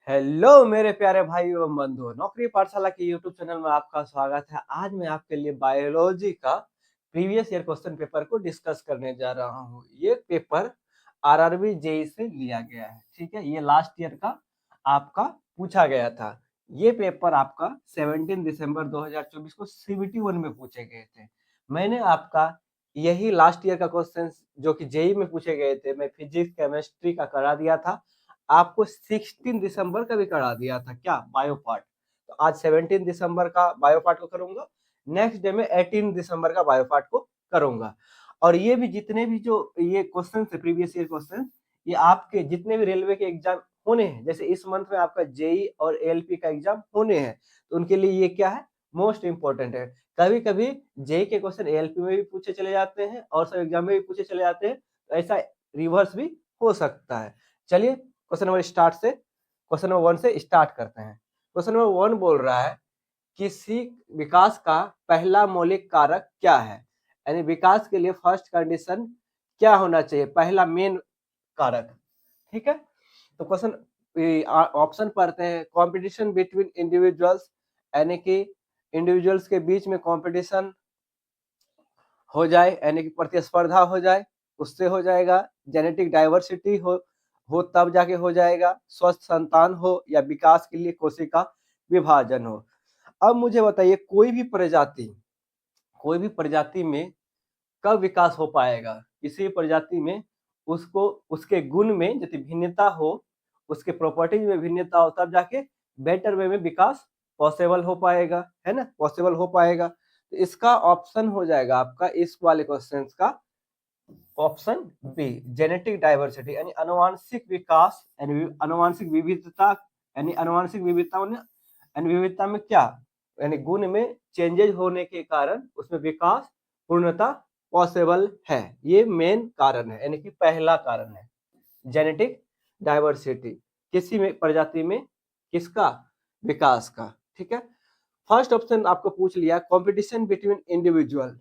Hello मेरे प्यारे भाई एवं बंधु, नौकरी पाठशाला के यूट्यूब चैनल में आपका स्वागत है। आज मैं आपके लिए बायोलॉजी का प्रीवियस ईयर क्वेश्चन पेपर को डिस्कस करने जा रहा हूँ। ये पेपर आरआरबी जेई से लिया गया है, ठीक है। ये लास्ट ईयर का आपका पूछा गया था। ये पेपर आपका 17 दिसंबर 2024 को सीबीटी 1 में पूछे गए थे। मैंने आपका यही लास्ट ईयर का क्वेश्चन जो कि जेई में पूछे गए थे, मैं फिजिक्स केमिस्ट्री का करा दिया था। आपको 16 दिसंबर का भी करा दिया था क्या, बायो पार्ट। तो आज 17 दिसंबर का बायो पार्ट को करूंगा, नेक्स्ट डे में 18 दिसंबर का बायो पार्ट को करूंगा। और ये भी जितने भी जो ये क्वेश्चन है प्रीवियस ईयर क्वेश्चन, ये आपके जितने भी रेलवे के एग्जाम होने हैं, जैसे इस मंथ में आपका जेई और एएलपी का एग्जाम होने हैं, तो उनके लिए ये क्या है, मोस्ट इंपॉर्टेंट है। कभी कभी जेई के क्वेश्चन एएलपी में भी पूछे चले जाते हैं और सब एग्जाम में भी पूछे चले जाते हैं, तो ऐसा रिवर्स भी हो सकता है। चलिए क्वेश्चन नंबर 1 से स्टार्ट करते हैं। क्वेश्चन नंबर 1 बोल रहा है किसी विकास का पहला मौलिक कारक क्या है, यानी विकास के लिए फर्स्ट कंडीशन क्या होना चाहिए, पहला मेन कारक। ठीक है, तो क्वेश्चन ऑप्शन पढ़ते हैं। कंपटीशन बिटवीन इंडिविजुअल्स, यानी कि इंडिविजुअल्स के बीच में कंपटीशन हो जाए, यानी कि प्रतिस्पर्धा हो जाए, उससे हो जाएगा। जेनेटिक डाइवर्सिटी हो तब जाके हो जाएगा। स्वस्थ संतान हो या विकास के लिए कोशिका विभाजन हो। अब मुझे बताइए कोई भी प्रजाति में कब विकास हो पाएगा। किसी प्रजाति में उसको उसके गुण में यदि भिन्नता हो, उसके प्रॉपर्टीज में भिन्नता हो, तब जाके बेटर वे में विकास पॉसिबल हो पाएगा, है ना, पॉसिबल हो पाएगा। तो इसका ऑप्शन हो जाएगा आपका इस वाले क्वेश्चन का ऑप्शन बी, जेनेटिक डाइवर्सिटी, यानी अनुवांशिक विकास, यानी अनुवांशिक विविधता, यानी अनुवांशिक विविधता में क्या, यानी गुण में चेंजेज होने के कारण उसमें विकास पूर्णता पॉसिबल है। ये मेन कारण है, यानी कि पहला कारण है जेनेटिक डाइवर्सिटी, किसी में प्रजाति में किसका, विकास का। ठीक है, फर्स्ट ऑप्शन आपको पूछ लिया कंपटीशन बिटवीन इंडिविजुअल।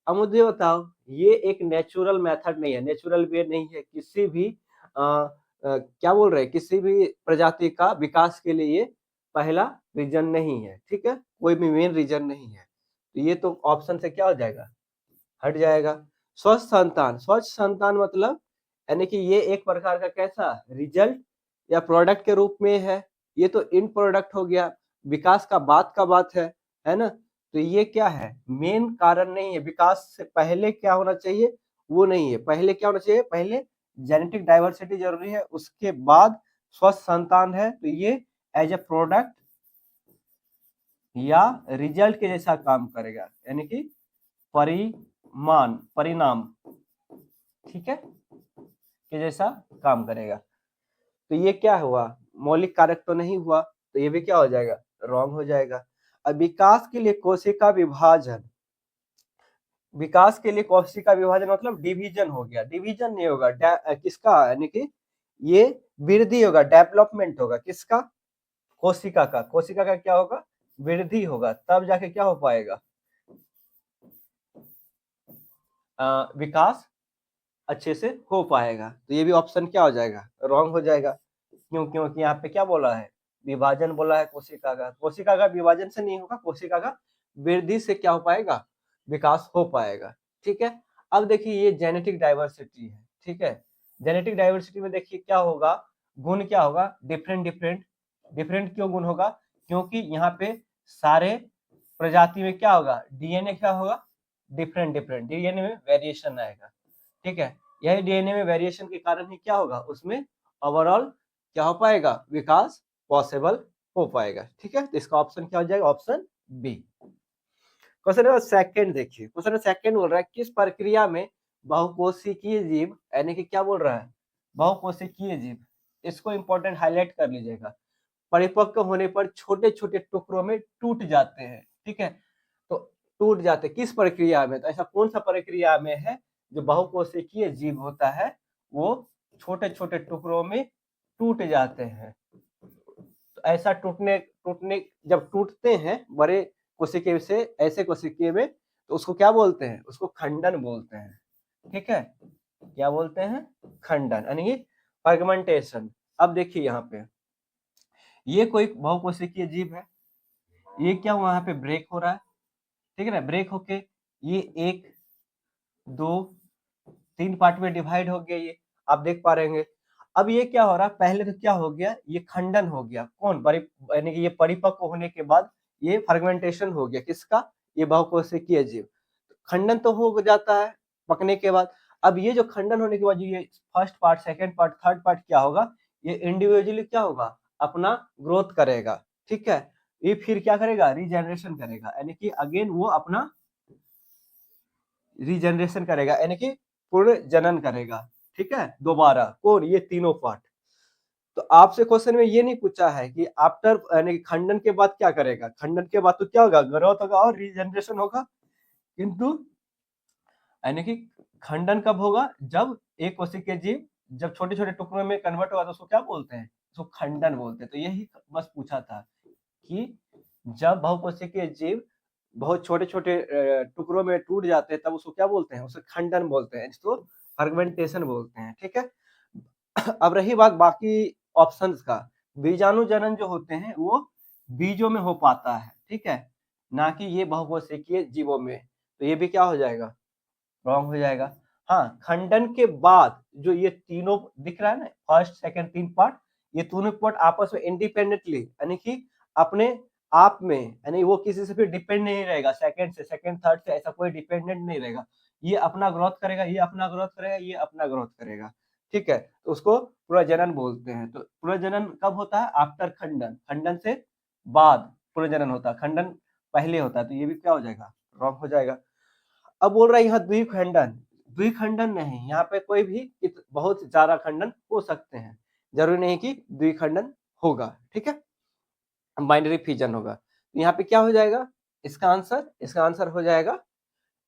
अब मुझे बताओ, ये एक नेचुरल मेथड नहीं है, नेचुरल वे नहीं है, किसी भी क्या बोल रहे हैं, किसी भी प्रजाति का विकास के लिए ये पहला रीजन नहीं है। ठीक है, कोई भी मेन रीजन नहीं है, तो ये तो ऑप्शन से क्या हो जाएगा, हट जाएगा। स्वस्थ संतान मतलब, यानी कि ये एक प्रकार का कैसा रिजल्ट या प्रोडक्ट के रूप में है। ये तो इन प्रोडक्ट हो गया, विकास का बात है ना। तो ये क्या है, मेन कारण नहीं है। विकास से पहले क्या होना चाहिए, वो नहीं है। पहले क्या होना चाहिए, पहले जेनेटिक डाइवर्सिटी जरूरी है, उसके बाद स्वस्थ संतान है, तो ये एज ए प्रोडक्ट या रिजल्ट के जैसा काम करेगा, यानी कि परिणाम, ठीक है, के जैसा काम करेगा। तो ये क्या हुआ, मौलिक कारक तो नहीं हुआ, तो ये भी क्या हो जाएगा, रॉन्ग हो जाएगा। अब विकास के लिए कोशिका विभाजन, विकास के लिए कोशिका विभाजन मतलब डिवीजन हो गया, डिवीजन नहीं होगा किसका, यानी कि ये वृद्धि होगा, डेवलपमेंट होगा किसका, कोशिका का क्या होगा, वृद्धि होगा, तब जाके क्या हो पाएगा, विकास अच्छे से हो पाएगा। तो ये भी ऑप्शन क्या हो जाएगा, रॉन्ग हो जाएगा। क्योंकि यहाँ पे क्या बोला है, विभाजन बोला है कोशिका का विभाजन से नहीं होगा, कोशिका का वृद्धि से क्या हो पाएगा, विकास हो पाएगा। ठीक है, अब देखिए ये जेनेटिक डाइवर्सिटी है। ठीक है, जेनेटिक डाइवर्सिटी में देखिए क्या होगा, गुण क्या होगा, डिफरेंट क्यों गुण होगा, क्योंकि यहाँ पे सारे प्रजाति में क्या होगा, डीएनए क्या होगा, डिफरेंट डीएनए में वेरिएशन आएगा। ठीक है, यही डीएनए में वेरिएशन के कारण ही क्या होगा, उसमें ओवरऑल क्या हो पाएगा, विकास पॉसिबल हो पाएगा। ठीक है, तो इसका ऑप्शन क्या हो जाएगा, option B. Question number second देखिए, क्वेश्चन नंबर सेकंड बोल रहा है किस प्रक्रिया में बहुकोशिकीय जीव, यानी कि क्या बोल रहा है, बहुकोशिकीय जीव, इसको इंपॉर्टेंट हाईलाइट कर लीजिएगा, परिपक्व होने पर छोटे छोटे टुकड़ों में टूट जाते हैं। ठीक है, तो टूट जाते किस प्रक्रिया में, तो ऐसा कौन सा प्रक्रिया में है जो बहुकोशिकीय जीव होता है, वो छोटे छोटे टुकड़ों में टूट जाते हैं। तो ऐसा टूटने टूटने जब टूटते हैं बड़े कोशिकीय से ऐसे कोशिकीय में, तो उसको क्या बोलते हैं, उसको खंडन बोलते हैं। ठीक है, क्या बोलते हैं, खंडन, यानी कि फ्रेगमेंटेशन। अब देखिए यहाँ पे ये कोई बहुकोशिकीय जीव है, ये क्या हुआ यहाँ पे ब्रेक हो रहा है, ठीक है ना, ब्रेक होके ये 1 2 3 पार्ट में डिवाइड हो गया, ये आप देख पा रहे होंगे। अब ये क्या हो रहा है, पहले तो क्या हो गया, ये खंडन हो गया, कौन यानी कि ये परिपक्व होने के बाद ये फर्मेंटेशन हो गया, किसका, ये बहुकोशिकीय जीव। खंडन तो हो जाता है पकने के बाद। अब ये जो खंडन होने के बाद ये first part, second part, third part क्या होगा, ये इंडिविजुअली क्या होगा, अपना ग्रोथ करेगा, ठीक है। ये फिर क्या करेगा, रीजनरेशन करेगा, यानी कि अगेन वो अपना रीजनरेशन करेगा, यानी कि पूर्ण जनन करेगा, ठीक है, दोबारा, कौन, ये तीनों पार्ट। तो आपसे क्वेश्चन में ये नहीं पूछा है कि आफ्टर यानी कि खंडन के बाद क्या करेगा, खंडन के बाद तो क्या होगा, ग्रोथ होगा और रीजनरेशन होगा, किंतु यानी कि खंडन कब होगा, जब एक कोशिकीय जीव जब छोटे छोटे टुकड़ों में कन्वर्ट होगा तो उसको क्या बोलते हैं, उसको खंडन बोलते हैं। तो यही बस पूछा था कि जब बहुकोशिकीय जीव बहुत छोटे छोटे टुकड़ों में टूट जाते हैं तब उसको क्या बोलते हैं, उसे खंडन बोलते हैं, इसको फर्मेंटेशन बोलते हैं, ठीक है। अब रही बात बाकी ऑप्शंस का, बीजाणु जनन जो होते हैं वो बीजों में हो पाता है, ठीक है, ना कि ये बहुकोशिकीय जीवों में। तो ये भी क्या हो जाएगा, रॉन्ग हो जाएगा। हाँ, खंडन के बाद जो ये तीनों दिख रहा है ना, फर्स्ट सेकंड 3 पार्ट, ये तीनों पार्ट आपस में इंडिपेंडेंटली यानी कि अपने आप में, यानी वो किसी से फिर डिपेंड नहीं रहेगा, सेकंड से, सेकंड थर्ड से ऐसा कोई डिपेंडेंट नहीं रहेगा। ये अपना ग्रोथ करेगा, ये अपना ग्रोथ करेगा, ये अपना ग्रोथ करेगा, ठीक है। तो उसको प्रजनन बोलते हैं। तो प्रजनन कब होता है, आफ्टर खंडन, खंडन से बाद प्रजनन होता है, खंडन पहले होता है। तो ये भी क्या हो जाएगा, रॉन्ग हो जाएगा। अब बोल रहा है यहाँ द्विखंडन, द्विखंडन नहीं, यहाँ पे कोई भी बहुत ज्यादा खंडन हो सकते हैं, जरूरी नहीं कि द्विखंडन होगा, ठीक है, बाइनरी फिजन होगा। तो यहाँ पे क्या हो जाएगा, इसका आंसर हो जाएगा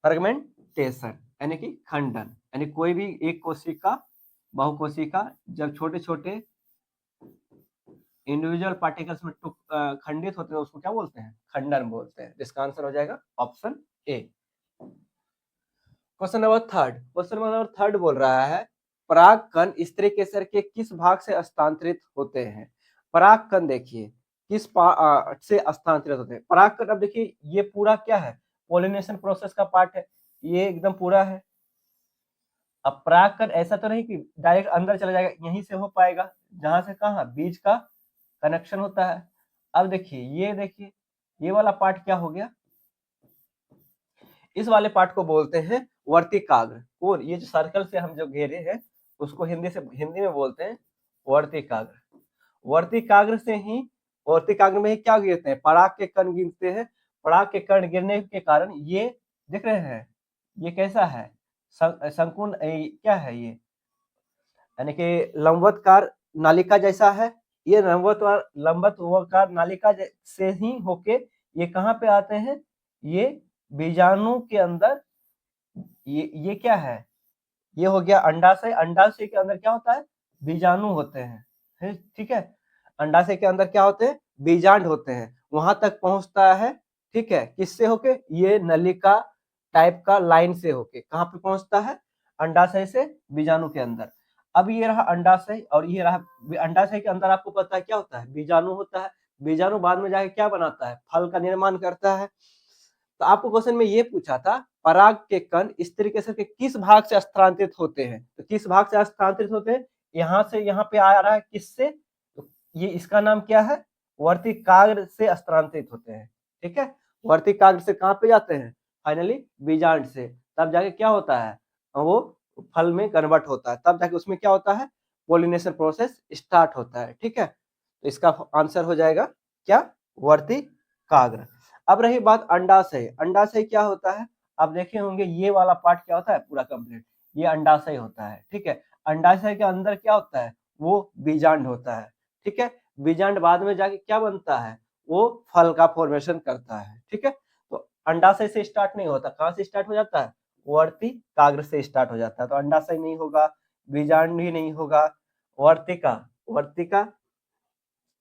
फ्रेगमेंटेशन, यानी कि खंडन, यानी कोई भी एक कोशिका, बहुकोशिका जब छोटे छोटे इंडिविजुअल पार्टिकल्स में खंडित होते हैं उसको क्या बोलते हैं, खंडन बोलते हैं। जिसका आंसर हो जाएगा option A. Question number third बोल रहा है, परागकण स्त्री केसर के किस भाग से हस्तांतरित होते हैं। परागकण देखिए किस से हस्तांतरित होते हैं परागकण। अब देखिए ये पूरा क्या है, पोलिनेशन प्रोसेस का पार्ट है, ये एकदम पूरा है। अब परागकण ऐसा तो नहीं कि डायरेक्ट अंदर चला जाएगा, यहीं से हो पाएगा जहां से कहा बीज का कनेक्शन होता है। अब देखिए ये वाला पार्ट क्या हो गया, इस वाले पार्ट को बोलते हैं वर्तिकाग्र। और ये जो सर्कल से हम जो घेरे हैं उसको हिंदी में बोलते हैं वर्तिकाग्र। वर्तिकाग्र में ही क्या गिरते हैं, पराग के कण गिरते हैं। पराग के कण गिरने के कारण ये देख रहे हैं, ये कैसा है, संकुल क्या है ये, यानी कि लंबवतकार नालिका जैसा है। ये लंबवतकार नालिका से ही होके ये कहाँ पे आते हैं, ये बीजाणु के अंदर, ये क्या है, ये हो गया अंडाशय। अंडाशय के अंदर क्या होता है, बीजाणु होते हैं, ठीक है। अंडाशय के अंदर क्या होते हैं, बीजांड होते हैं, वहां तक पहुंचता है, ठीक है, किससे होके, ये नलिका टाइप का लाइन से होके कहाँ पे पहुंचता है, अंडाशय से बीजाणु के अंदर। अब ये रहा अंडाशय और ये रहा अंडाशय के अंदर आपको पता है क्या होता है, बीजाणु होता है। बीजाणु बाद में जाके क्या बनाता है, फल का निर्माण करता है। तो आपको क्वेश्चन में ये पूछा था, पराग के कण स्त्री केसर के किस भाग से स्थानांतरित होते हैं। तो किस भाग से स्थानांतरित होते हैं, यहाँ से यहाँ पे आ रहा है किससे, तो ये इसका नाम क्या है, वर्तिकाग्र से स्थानांतरित होते हैं, ठीक है। वर्तिकाग्र से कहाँ पे जाते हैं, फाइनली बीजांड से, तब जाके क्या होता है, वो फल में कन्वर्ट होता है, तब जाके उसमें क्या होता है, पोलिनेशन प्रोसेस स्टार्ट होता है, ठीक है। तो इसका आंसर हो जाएगा क्या, वर्तिकाग्र। अब रही बात अंडाशय। अंडाशय क्या होता है, आप देखे होंगे ये वाला पार्ट क्या होता है पूरा कंप्लीट, ये अंडाशय होता है, ठीक है। अंडाशय के अंदर क्या होता है, वो बीजांड होता है, ठीक है। बीजांड बाद में जाके क्या बनता है, वो फल का फॉर्मेशन करता है, ठीक है। तो अंडाशय से स्टार्ट नहीं होता, कहाँ से स्टार्ट हो जाता है, वर्तिकाग्र से स्टार्ट हो जाता है। तो अंडाशय नहीं होगा, बीजांड भी नहीं होगा, वर्तिका, वर्तिका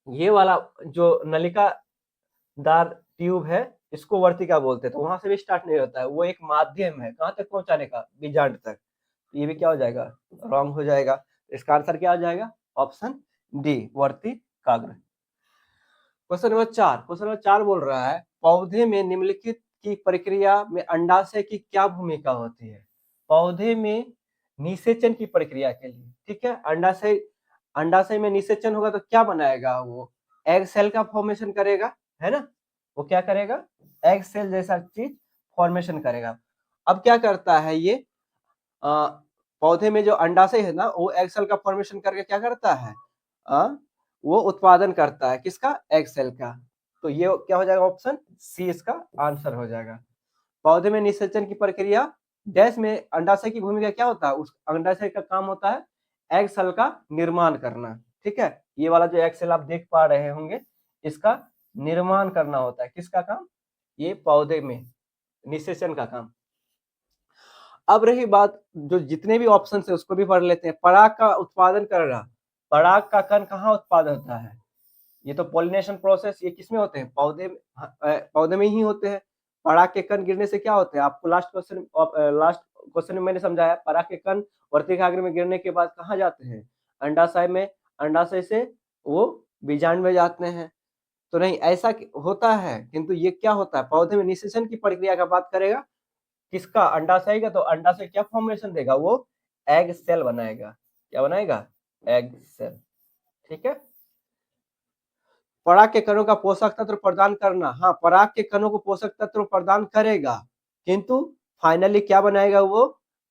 ये वाला जो नलिकादार ट्यूब है इसको वर्तिका बोलते हैं। तो वहां से भी स्टार्ट नहीं होता है, वो एक माध्यम है कहाँ तक पहुंचाने का, बीजांड तक। तो ये भी क्या हो जाएगा, रॉन्ग हो जाएगा। इसका आंसर क्या हो जाएगा, ऑप्शन डी, वर्तिकाग्र। क्वेश्चन नंबर 4 बोल रहा है पौधे में निम्नलिखित की प्रक्रिया में अंडाशय की क्या भूमिका होती है। पौधे में निषेचन की प्रक्रिया के लिए, ठीक है, अंडाशय अंडाशय में निषेचन होगा तो क्या बनाएगा, वो एग सेल का फॉर्मेशन करेगा, है ना। वो क्या करेगा, एग सेल जैसा चीज फॉर्मेशन करेगा। अब क्या करता है ये पौधे में जो अंडाशय है ना, वो एग सेल का फॉर्मेशन करके क्या करता है, वो उत्पादन करता है किसका, एग सेल का। तो ये क्या हो जाएगा, ऑप्शन सी इसका आंसर हो जाएगा। पौधे में निषेचन की प्रक्रिया डैश में अंडाशय की भूमिका क्या होता है, उस अंडाशय का काम होता है एग सेल का निर्माण करना, ठीक है। ये वाला जो एग सेल आप देख पा रहे होंगे, इसका निर्माण करना होता है, किसका काम, ये पौधे में निषेचन का काम। अब रही बात, जो जितने भी ऑप्शन है उसको भी पढ़ लेते हैं। पराग का उत्पादन करना, पराग का कण कहाँ उत्पादन होता है, ये तो पॉलिनेशन प्रोसेस, ये किसमें होते हैं, पौधे में ही होते हैं। पराग के कण गिरने से क्या होते हैं, आपको लास्ट क्वेश्चन में मैंने समझाया, पराग के कण वर्तिकाग्र में गिरने के बाद कहाँ जाते हैं, अंडाशय में, अंडाशय से वो बीजांड में जाते हैं। तो नहीं ऐसा होता है, किंतु ये क्या होता है, पौधे में निषेचन की प्रक्रिया का बात करेगा, किसका, अंडाशय का। तो अंडाशय क्या फॉर्मेशन देगा, वो एग सेल बनाएगा, क्या बनाएगा, एग सेल, ठीक है। पराग के कणों का पोषक तत्व प्रदान करना, हाँ पराग के कणों को पोषक तत्व प्रदान करेगा, किंतु फाइनली क्या बनाएगा, वो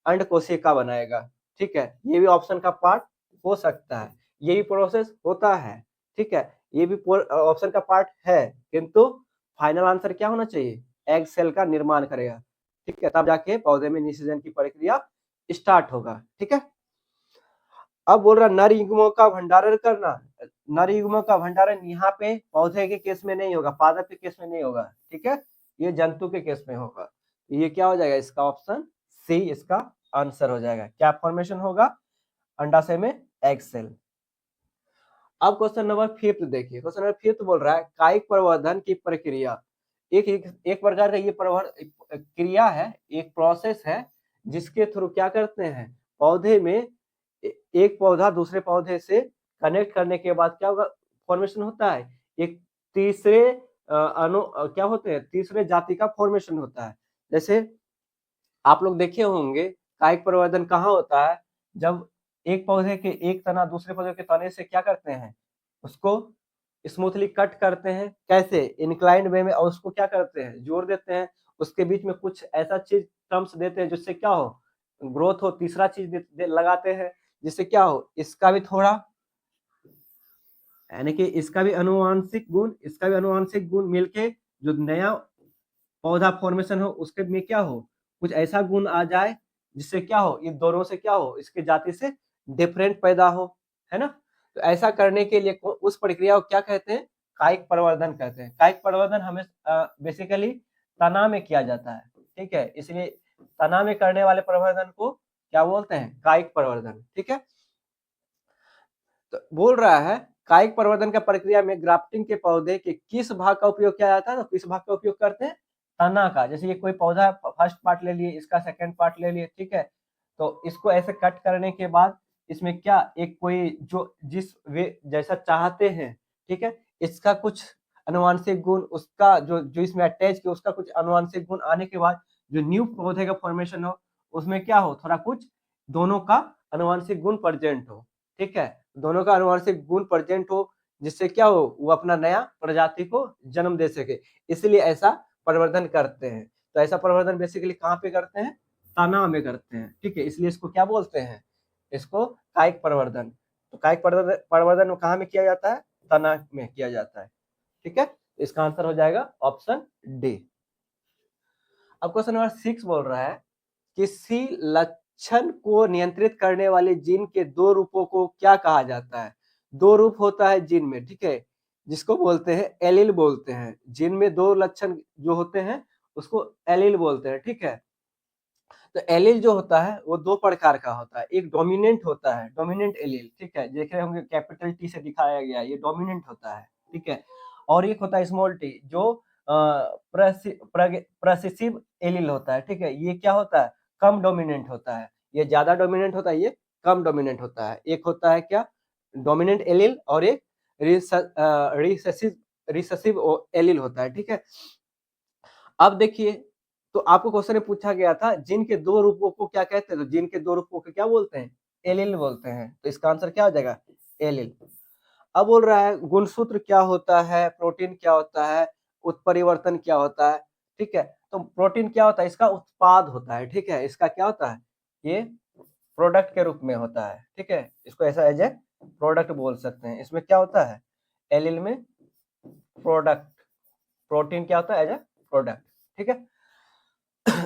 अंडकोशिका बनाएगा, ठीक है। ये भी ऑप्शन का पार्ट हो सकता है, ये भी प्रोसेस होता है, ठीक है, ये भी ऑप्शन का पार्ट है, किंतु फाइनल आंसर क्या होना चाहिए, एग सेल का निर्माण करेगा, ठीक है, तब जाके पौधे में निषेचन की प्रक्रिया स्टार्ट होगा, ठीक है। अब बोल रहा नर युग्मों का भंडारण करना, नर युग्मों का भंडारण यहाँ पे पौधे के केस में नहीं होगा, पादप के केस में नहीं होगा, ठीक है, ये जंतु के केस में होगा। ये क्या हो जाएगा, इसका ऑप्शन सी इसका आंसर हो जाएगा। क्या फॉर्मेशन होगा, अंडाशय में एग सेल। अब क्वेश्चन नंबर 5 देखिए, क्वेश्चन नंबर 5 बोल रहा है कायिक प्रवर्धन की प्रक्रिया, एक प्रकार का ये क्रिया है, एक प्रोसेस है, जिसके थ्रू क्या करते हैं, पौधे में एक पौधा दूसरे पौधे से कनेक्ट करने के बाद क्या होगा, फॉर्मेशन होता है, एक तीसरे क्या होते हैं, तीसरे जाति का फॉर्मेशन होता है। जैसे आप लोग देखे होंगे कायिक प्रवर्धन कहाँ होता है, जब एक पौधे के एक तना दूसरे पौधे के तने से क्या करते हैं, उसको स्मूथली कट करते हैं, कैसे, इंक्लाइंड वे में, और उसको क्या करते हैं, जोड़ देते हैं, उसके बीच में कुछ ऐसा चीज टर्म्स देते हैं जिससे क्या हो, ग्रोथ हो, तीसरा चीज लगाते हैं जिससे क्या हो, इसका भी थोड़ा, यानी कि इसका भी अनुवांशिक गुण, इसका भी अनुवांशिक गुण मिलके जो नया पौधा फॉर्मेशन हो, उसके में क्या हो, कुछ ऐसा गुण आ जाए जिससे क्या हो, ये दोनों से क्या हो, इसके जाति से डिफरेंट पैदा हो, है ना। तो ऐसा करने के लिए उस प्रक्रिया को क्या कहते हैं, कायिक प्रवर्धन कहते हैं। कायिक प्रवर्धन हमें बेसिकली तना में किया जाता है, ठीक है, इसलिए तना में करने वाले प्रवर्धन को क्या बोलते हैं, कायिक प्रवर्धन, ठीक है। तो बोल रहा है कायिक प्रवर्धन का प्रक्रिया में ग्राफ्टिंग के पौधे के किस भाग का उपयोग किया जाता है, तो किस भाग का उपयोग करते हैं, तना का। जैसे ये कोई पौधा फर्स्ट पार्ट ले लिए, इसका सेकंड पार्ट ले लिए, ठीक है, तो इसको ऐसे कट करने के बाद इसमें क्या, एक कोई जो जिस वे जैसा चाहते हैं, ठीक है, इसका कुछ अनुवांशिक गुण, उसका जो जो इसमें अटैच किया उसका कुछ अनुवांशिक गुण आने के बाद जो न्यू पौधे का फॉर्मेशन हो, उसमें क्या हो, थोड़ा कुछ दोनों का अनुवांशिक गुण प्रेजेंट हो, ठीक है, दोनों का अनुवांशिक गुण प्रेजेंट हो, जिससे क्या हो, वो अपना नया प्रजाति को जन्म दे सके, इसलिए ऐसा परिवर्धन करते हैं। तो ऐसा परिवर्धन बेसिकली कहाँ पे करते हैं, तना में करते हैं, ठीक है, इसलिए इसको क्या बोलते हैं, इसको कायिक परिवर्धन। तो कायिक परिवर्धन कहाँ में किया जाता है, तना में किया जाता है, ठीक है। इसका आंसर हो जाएगा ऑप्शन डी। अब क्वेश्चन नंबर 6 बोल रहा है किसी लक्षण को नियंत्रित करने वाले जीन के दो रूपों को क्या कहा जाता है। दो रूप होता है जीन में, ठीक है, जिसको बोलते हैं एलील बोलते हैं। जीन में दो लक्षण जो होते हैं उसको एलील बोलते हैं, ठीक है। तो एलील जो होता है वो दो प्रकार का होता है, एक डोमिनेंट होता है, डोमिनेंट एलील, ठीक है, देख रहे होंगे कैपिटल टी से दिखाया गया, ये डोमिनेंट होता है, ठीक है। और एक होता है स्मॉल टी जो प्रेसिसिव एलील होता है, ठीक है, ये क्या होता है, कम डोमिनेंट होता है, ये ज्यादा डोमिनेंट होता है, ये कम डोमिनेंट होता है। एक होता है क्या, डोमिनेंट एलील, और एक रिसेसिव रिसेसिव एलील होता है, ठीक है। अब देखिए, तो आपको क्वेश्चन में पूछा गया था जिन के दो रूपों को क्या कहते हैं, तो जिन के दो रूपों को क्या बोलते हैं, एलील बोलते हैं। तो इसका आंसर क्या हो जाएगा, एलील। अब बोल रहा है गुणसूत्र क्या होता है, प्रोटीन क्या होता है, उत्परिवर्तन क्या होता है, ठीक है। तो प्रोटीन क्या होता है, इसका उत्पाद होता है, ठीक है। इसका क्या होता है, ये प्रोडक्ट के रूप में होता है, ठीक है। इसको ऐसा एज ए प्रोडक्ट बोल सकते हैं। इसमें क्या होता है, एलील में प्रोडक्ट, प्रोटीन क्या होता है, एज ए प्रोडक्ट, ठीक है।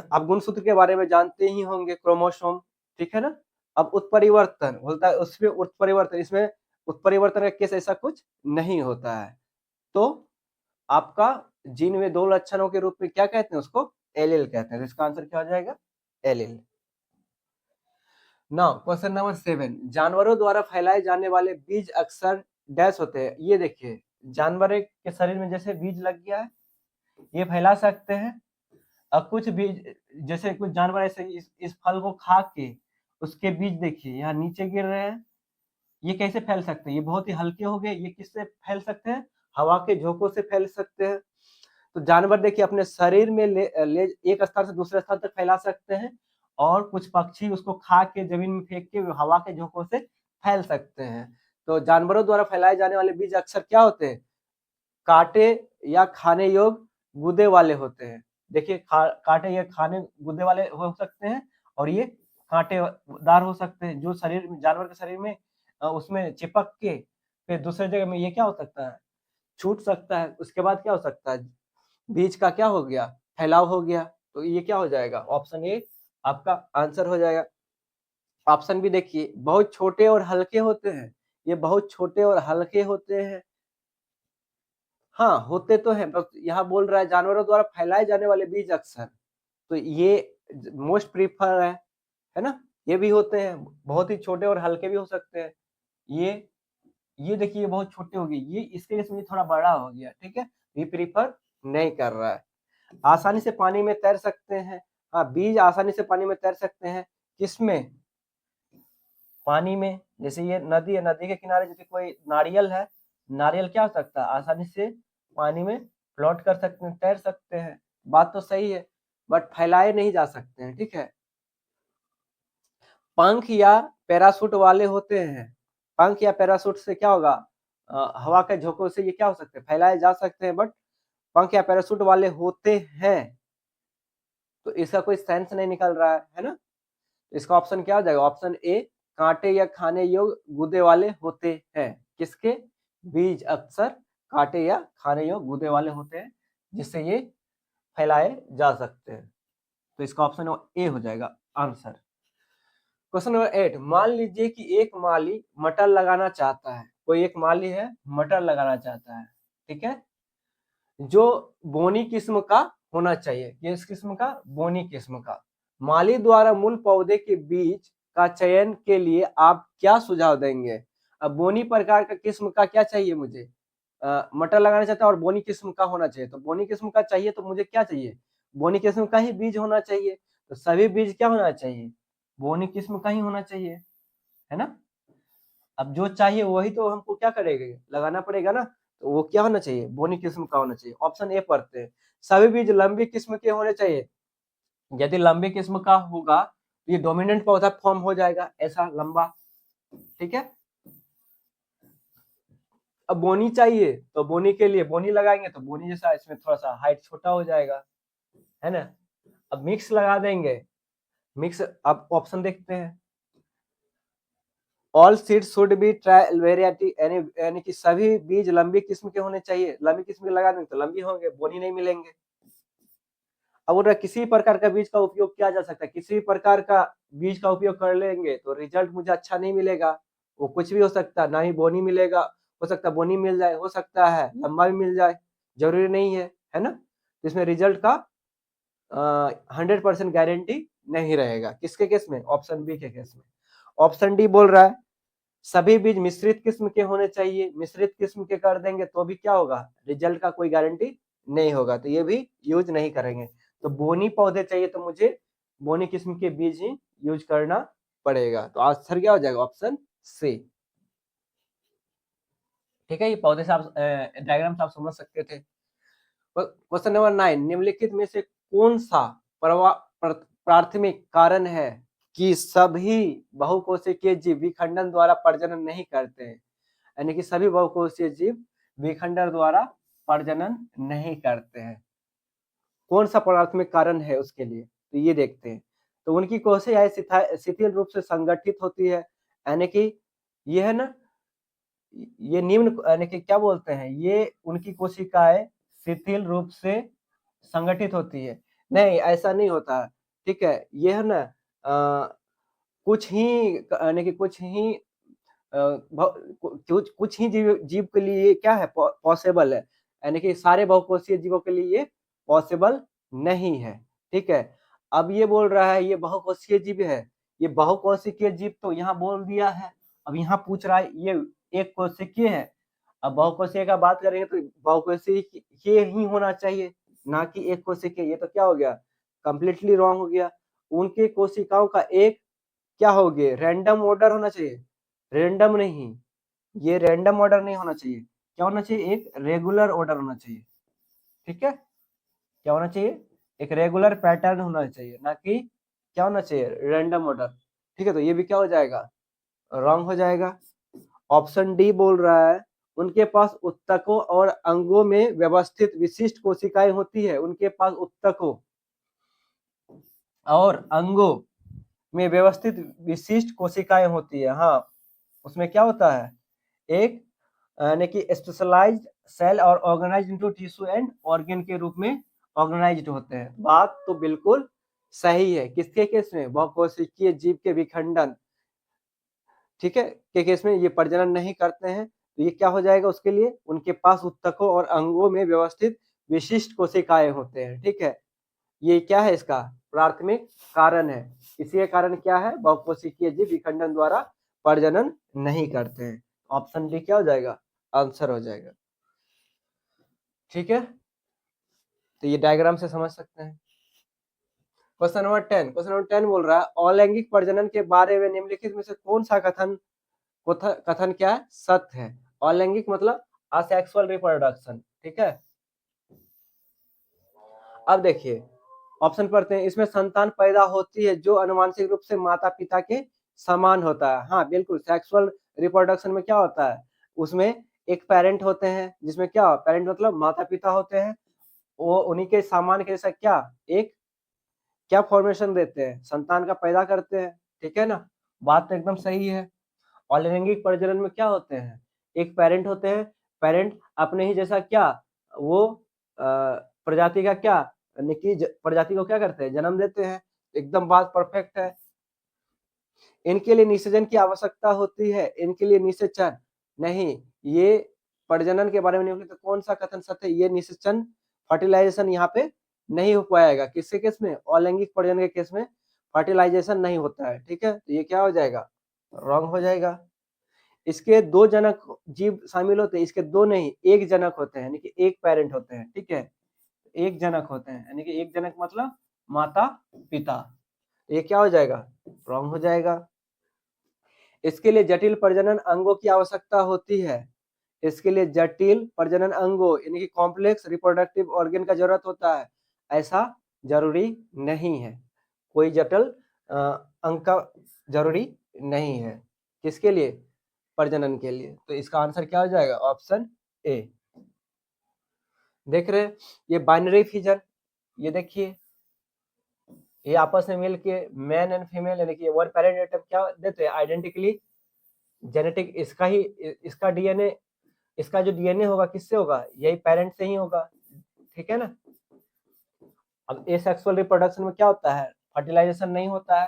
अब गुणसूत्र के बारे में जानते ही होंगे, क्रोमोसोम, ठीक है ना। अब उत्परिवर्तन होता है, उसमें उत्परिवर्तन, इसमें उत्परिवर्तन का केस ऐसा कुछ नहीं होता है। तो आपका जीन में दो लक्षणों के रूप में क्या कहते हैं, उसको एलील कहते हैं। तो इसका आंसर क्या हो जाएगा, एलील। नाउ क्वेश्चन नंबर 7, जानवरों द्वारा फैलाए जाने वाले बीज अक्सर डैश होते हैं। ये देखिए, जानवर के शरीर में जैसे बीज लग गया है, ये फैला सकते हैं। अब कुछ बीज, जैसे कुछ जानवर ऐसे इस फल को खा के उसके बीज देखिए यहाँ नीचे गिर रहे हैं, ये कैसे फैल सकते हैं, ये बहुत ही हल्के हो गए। ये किससे फैल सकते हैं, हवा के झोंकों से फैल सकते हैं। तो जानवर देखिए अपने शरीर में ले एक स्थान से दूसरे स्थान तक फैला सकते हैं, और कुछ पक्षी उसको खा के जमीन में फेंक के हवा के झोंकों से फैल सकते हैं। तो जानवरों द्वारा फैलाए जाने वाले बीज अक्सर क्या होते हैं, कांटे या खाने योग्य गूदे वाले होते हैं। देखिए कांटे या खाने गूदे वाले हो सकते हैं, और ये कांटेदार हो सकते हैं, जो शरीर जानवर के शरीर में उसमें चिपक के फिर दूसरे जगह में ये क्या हो सकता है, छूट सकता है। उसके बाद क्या हो सकता है, बीज का क्या हो गया, फैलाव हो गया। तो ये क्या हो जाएगा, ऑप्शन ए आपका आंसर हो जाएगा। ऑप्शन बी देखिए, बहुत छोटे और हल्के होते हैं। ये बहुत छोटे और हल्के होते हैं, हाँ होते तो हैं, बस यहाँ बोल रहा है जानवरों द्वारा फैलाए जाने वाले बीज अक्सर, तो ये मोस्ट प्रीफर है ना। ये भी होते हैं, बहुत ही छोटे और हल्के भी हो सकते हैं। ये देखिए, ये बहुत छोटे हो गए, ये इसके लिए मुझे थोड़ा बड़ा हो गया, ठीक है। ये प्रीफर नहीं कर रहा है। आसानी से पानी में तैर सकते हैं, हाँ बीज आसानी से पानी में तैर सकते हैं। किसमें, पानी में। जैसे ये नदी है, नदी के किनारे जैसे कोई नारियल है, नारियल क्या हो सकता है, आसानी से पानी में फ्लोट कर सकते हैं, तैर सकते हैं। बात तो सही है, बट फैलाए नहीं जा सकते हैं, ठीक है। पंख या पैराशूट वाले होते हैं, पंख या पैराशूट से क्या होगा, हवा के झोंकों से ये क्या हो सकते हैं, फैलाए जा सकते हैं, बट पंख या पैराशूट वाले होते हैं। तो इसका कोई सेंस नहीं निकल रहा है ना। इसका ऑप्शन क्या हो जाएगा, ऑप्शन ए, कांटे या खाने योग्य गूदे वाले होते हैं। किसके, बीज अक्सर कांटे या खाने योग्य गूदे वाले होते हैं, जिससे ये फैलाए जा सकते हैं। तो इसका ऑप्शन ए हो जाएगा आंसर। क्वेश्चन नंबर 8, मान लीजिए कि एक माली मटर लगाना चाहता है, कोई एक माली है मटर लगाना चाहता है, ठीक है, जो बोनी किस्म का होना चाहिए। किस किस्म का, बोनी किस्म का। माली द्वारा मूल पौधे के बीज का चयन के लिए आप क्या सुझाव देंगे। अब बोनी प्रकार का किस्म का क्या चाहिए मुझे, मटर लगाना चाहता है और बोनी किस्म का होना चाहिए। तो बोनी किस्म का चाहिए तो मुझे क्या चाहिए, बोनी किस्म का ही बीज होना चाहिए। तो सभी बीज क्या होना चाहिए, बोनी किस्म का ही होना चाहिए, है ना। अब जो चाहिए वही तो हमको क्या करेंगे, लगाना पड़ेगा ना। तो वो क्या होना चाहिए, बोनी किस्म का होना चाहिए। ऑप्शन ए पढ़ते हैं, सभी बीज लंबी किस्म के होने चाहिए। यदि लंबी किस्म का होगा तो ये डोमिनेंट पौधा फॉर्म हो जाएगा, ऐसा लंबा, ठीक है। अब बोनी चाहिए तो बोनी के लिए बोनी लगाएंगे, तो बोनी जैसा इसमें थोड़ा सा हाइट छोटा हो जाएगा, है ना। अब मिक्स लगा देंगे, मिक्स, अब ऑप्शन देखते हैं। All seed should be try variety, यानी कि सभी बीज लंबी किस्म के होने चाहिए। लंबी किस्म के लगा देंगे तो लंबी होंगे, बोनी नहीं मिलेंगे। अब किसी प्रकार का बीज का उपयोग किया जा सकता है, किसी भी प्रकार का बीज का उपयोग कर लेंगे तो रिजल्ट मुझे अच्छा नहीं मिलेगा। वो कुछ भी हो सकता है, ना ही बोनी मिलेगा, हो सकता है बोनी मिल जाए, हो सकता है लंबा भी मिल जाए, जरूरी नहीं है ना। इसमें रिजल्ट का 100% गारंटी नहीं रहेगा। किसके केस में, ऑप्शन बी के केस में। ऑप्शन डी बोल रहा है सभी बीज मिश्रित किस्म के होने चाहिए। मिश्रित किस्म के कर देंगे तो भी क्या होगा, रिजल्ट का कोई गारंटी नहीं होगा, तो ये भी यूज नहीं करेंगे। तो बोनी पौधे चाहिए तो मुझे बोनी किस्म के बीज ही यूज करना पड़ेगा। तो आंसर क्या हो जाएगा, ऑप्शन सी। ठीक है, ये पौधे से आप डायग्राम से आप समझ सकते थे। क्वेश्चन नंबर 9, निम्नलिखित में से कौन सा प्राथमिक कारण है कि सभी बहुकोशिकीय जीव विखंडन द्वारा प्रजनन नहीं करते हैं? यानी कि सभी बहुकोशीय जीव विखंडन द्वारा प्रजनन नहीं करते हैं। कौन सा प्राथमिक कारण है उसके लिए, तो ये देखते हैं। तो उनकी कोशिकाएं शिथिल रूप से संगठित होती है, यानी कि ये है ना, ये निम्न यानी कि क्या बोलते हैं, ये उनकी कोशिकाएं शिथिल रूप से संगठित होती है। नहीं, ऐसा नहीं होता है, ठीक है। ये है ना कुछ ही यानी कि कुछ ही कुछ ही जीव जीव के लिए ये क्या है, पॉसिबल है, यानी कि सारे बहुकोशीय जीवों के लिए ये पॉसिबल नहीं है, ठीक है। अब ये बोल रहा है ये बहुकोशीय जीव है, ये बहुकोशिकीय जीव तो यहाँ बोल दिया है। अब यहाँ पूछ रहा है ये एक कोशिकीय है। अब बहुकोशीय का बात करेंगे तो बहुकोशिकीय ही होना चाहिए, ना कि एक कोशिकीय। ये तो क्या हो गया, कंप्लीटली रॉन्ग हो गया। उनके कोशिकाओं का एक क्या हो गया, रैंडम ऑर्डर होना चाहिए, रैंडम नहीं, ये रैंडम ऑर्डर नहीं होना चाहिए। क्या होना चाहिए, एक रेगुलर ऑर्डर होना चाहिए, ठीक है। क्या होना चाहिए, एक रेगुलर पैटर्न होना चाहिए, ना कि क्या होना चाहिए, रैंडम ऑर्डर, ठीक है। तो ये भी क्या हो जाएगा, रॉन्ग हो जाएगा। ऑप्शन डी बोल रहा है उनके पास उत्तकों और अंगों में व्यवस्थित विशिष्ट कोशिकाएं होती है। उनके पास उत्तकों और अंगों में व्यवस्थित विशिष्ट कोशिकाएं होती है। हाँ, उसमें क्या होता है, एक यानी कि स्पेशलाइज्ड सेल और organised into tissue and organ के रूप में ऑर्गेनाइज्ड होते हैं। बात तो बिल्कुल सही है। किसके केस में, बहुकोशिकीय जीव के विखंडन, ठीक है, के केस में ये प्रजनन नहीं करते हैं। तो ये क्या हो जाएगा उसके लिए, उनके पास उत्तकों और अंगों में व्यवस्थित विशिष्ट कोशिकाएं होते हैं, ठीक है। ये क्या है, इसका प्राथमिक कारण है। इसी के कारण क्या है, बहुकोशिकीय जीव विखंडन द्वारा प्रजनन नहीं करते हैं। ऑप्शन डी क्या हो जाएगा, आंसर हो जाएगा, ठीक है। तो ये डायग्राम से समझ सकते हैं। क्वेश्चन नंबर 10, क्वेश्चन नंबर 10 बोल रहा है अलैंगिक प्रजनन के बारे में निम्नलिखित में से कौन सा कथन क्या है, सत्य है। अलैंगिक मतलब असेक्सुअल रिप्रोडक्शन, ठीक है। अब देखिए ऑप्शन पढ़ते हैं। इसमें संतान पैदा होती है जो अनुवांशिक रूप से माता पिता के समान होता है। हाँ बिल्कुल, सेक्सुअल रिप्रोडक्शन में क्या होता है, उसमें एक पेरेंट होते हैं, जिसमें क्या, पेरेंट मतलब माता पिता होते हैं, वो उन्हीं के सामान के जैसा क्या एक क्या फॉर्मेशन देते हैं, संतान का पैदा करते हैं, ठीक है ना। बात तो एकदम सही है। और लैंगिक प्रजनन में क्या होते हैं, एक पेरेंट होते हैं, पेरेंट अपने ही जैसा क्या वो प्रजाति का क्या यानी कि प्रजाति को क्या करते हैं, जन्म देते हैं। एकदम बात परफेक्ट है। इनके लिए निषेचन की आवश्यकता होती है, इनके लिए निषेचन नहीं, ये प्रजनन के बारे में नहीं, तो कौन सा कथन सत्य है, ये निषेचन फर्टिलाइजेशन यहाँ पे नहीं हो पाएगा। किसके केस में, अलैंगिक प्रजनन के केस में फर्टिलाइजेशन नहीं होता है, ठीक है। तो ये क्या हो जाएगा, रॉन्ग हो जाएगा। इसके दो जनक जीव शामिल होते हैं, इसके दो नहीं, एक जनक होते हैं, यानी कि एक पेरेंट होते हैं, ठीक है। एक जनक होते हैं, यानी कि एक जनक मतलब माता पिता। ये क्या हो जाएगा, रॉन्ग हो जाएगा। इसके लिए जटिल प्रजनन अंगों की आवश्यकता होती है। इसके लिए जटिल प्रजनन अंगों यानी कि कॉम्प्लेक्स रिप्रोडक्टिव ऑर्गन का जरूरत होता है। ऐसा जरूरी नहीं है, कोई जटिल अंग का जरूरी नहीं है। किसके लिए, प्रजनन के लिए। तो इसका आंसर क्या हो जाएगा, ऑप्शन ए। देख रहे हैं ये बाइनरी फिजन, ये देखिए ये आपस में मिल के मैन एंड फीमेल यानी कि वन पेरेंट एटम क्या देते हैं, आइडेंटिकली जेनेटिक, इसका डीएनए, इसका जो डीएनए होगा किससे होगा, यही पेरेंट से ही होगा, ठीक है ना। अब एसेक्सुअल रिप्रोडक्शन में क्या होता है, फर्टिलाइजेशन नहीं होता है,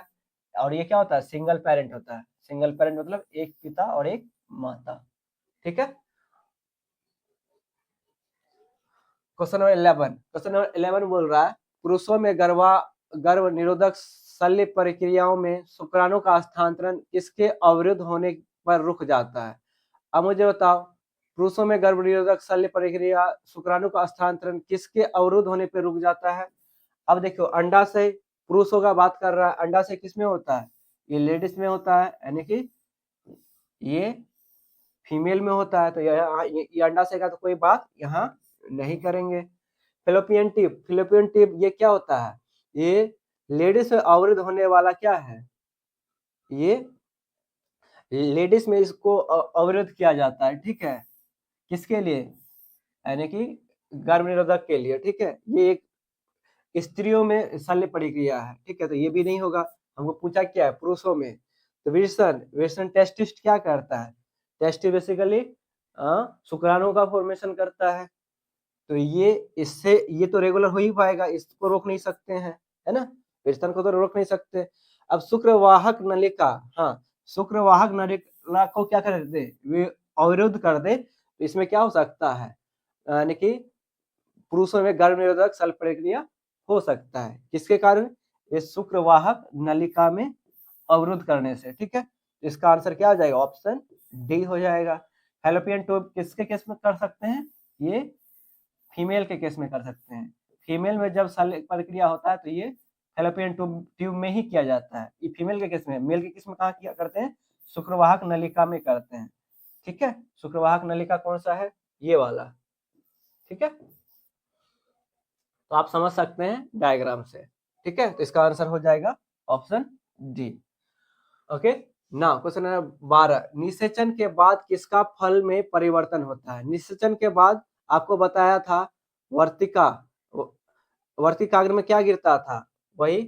और ये क्या होता है, सिंगल पेरेंट होता है। सिंगल पेरेंट मतलब एक पिता और एक माता, ठीक है। क्वेश्चन नंबर 11, क्वेश्चन नंबर 11 बोल रहा है पुरुषों में गर्भ निरोधक शल्य प्रक्रियाओं में शुक्राणु का स्थानांतरण किसके अवरुद्ध होने पर रुक जाता है। अब मुझे बताओ, पुरुषों में गर्भ निरोधक शल्य प्रक्रिया शुक्राणु का स्थानांतरण किसके अवरुद्ध होने पर रुक जाता है। अब देखो अंडा से, पुरुषों का बात कर रहा है, अंडा से किसमें होता है, ये लेडीज में होता है, यानी कि ये फीमेल में होता है तो ये अंडा से का तो कोई बात यहाँ नहीं करेंगे। फिलोपियन ट्यूब ये क्या होता है? ये लेडीज में अवरुद्ध होने वाला क्या है? ये लेडीज में इसको अवरुद्ध किया जाता है, ठीक है। किसके लिए? यानी कि गर्भ निरोधक के लिए, ठीक है। ये एक स्त्रियों में शल्य प्रक्रिया है, ठीक है। तो ये भी नहीं होगा। हमको पूछा क्या है? पुरुषों में। तो विल्सन टेस्टिस क्या करता है? टेस्टिस बेसिकली शुक्राणु का फॉर्मेशन करता है। तो ये तो रेगुलर हो ही पाएगा, इसको रोक नहीं सकते हैं, है ना। विल्सन को तो रोक नहीं सकते। अब शुक्रवाहक नलिका, हाँ, शुक्रवाहक नलिका को क्या कर दे? वे अवरुद्ध कर दे तो इसमें क्या हो सकता है? यानी कि पुरुषों में गर्भ निरोधक शल्य प्रक्रिया हो सकता है। किसके कारण? इस शुक्रवाहक नलिका में अवरुद्ध करने से, ठीक है। इसका आंसर क्या हो जाएगा? ऑप्शन डी हो जाएगा। फैलोपियन ट्यूब किसके केस में कर सकते हैं? ये फीमेल के केस में कर सकते हैं। फीमेल में जब शल्य प्रक्रिया होता है तो ये फैलोपियन ट्यूब में ही किया जाता है। ये फीमेल के केस में। मेल के केस में कहाँ किया करते हैं? शुक्रवाहक नलिका में करते हैं, ठीक है। शुक्रवाहक नलिका कौन सा है? ये वाला, ठीक है। तो आप समझ सकते हैं डायग्राम से, ठीक है। तो इसका आंसर हो जाएगा option D. Okay. Now question number 12, निषेचन के बाद किसका फल में परिवर्तन होता है? निषेचन के बाद आपको बताया था वर्तिका, वर्तिकाग्र में क्या गिरता था? वही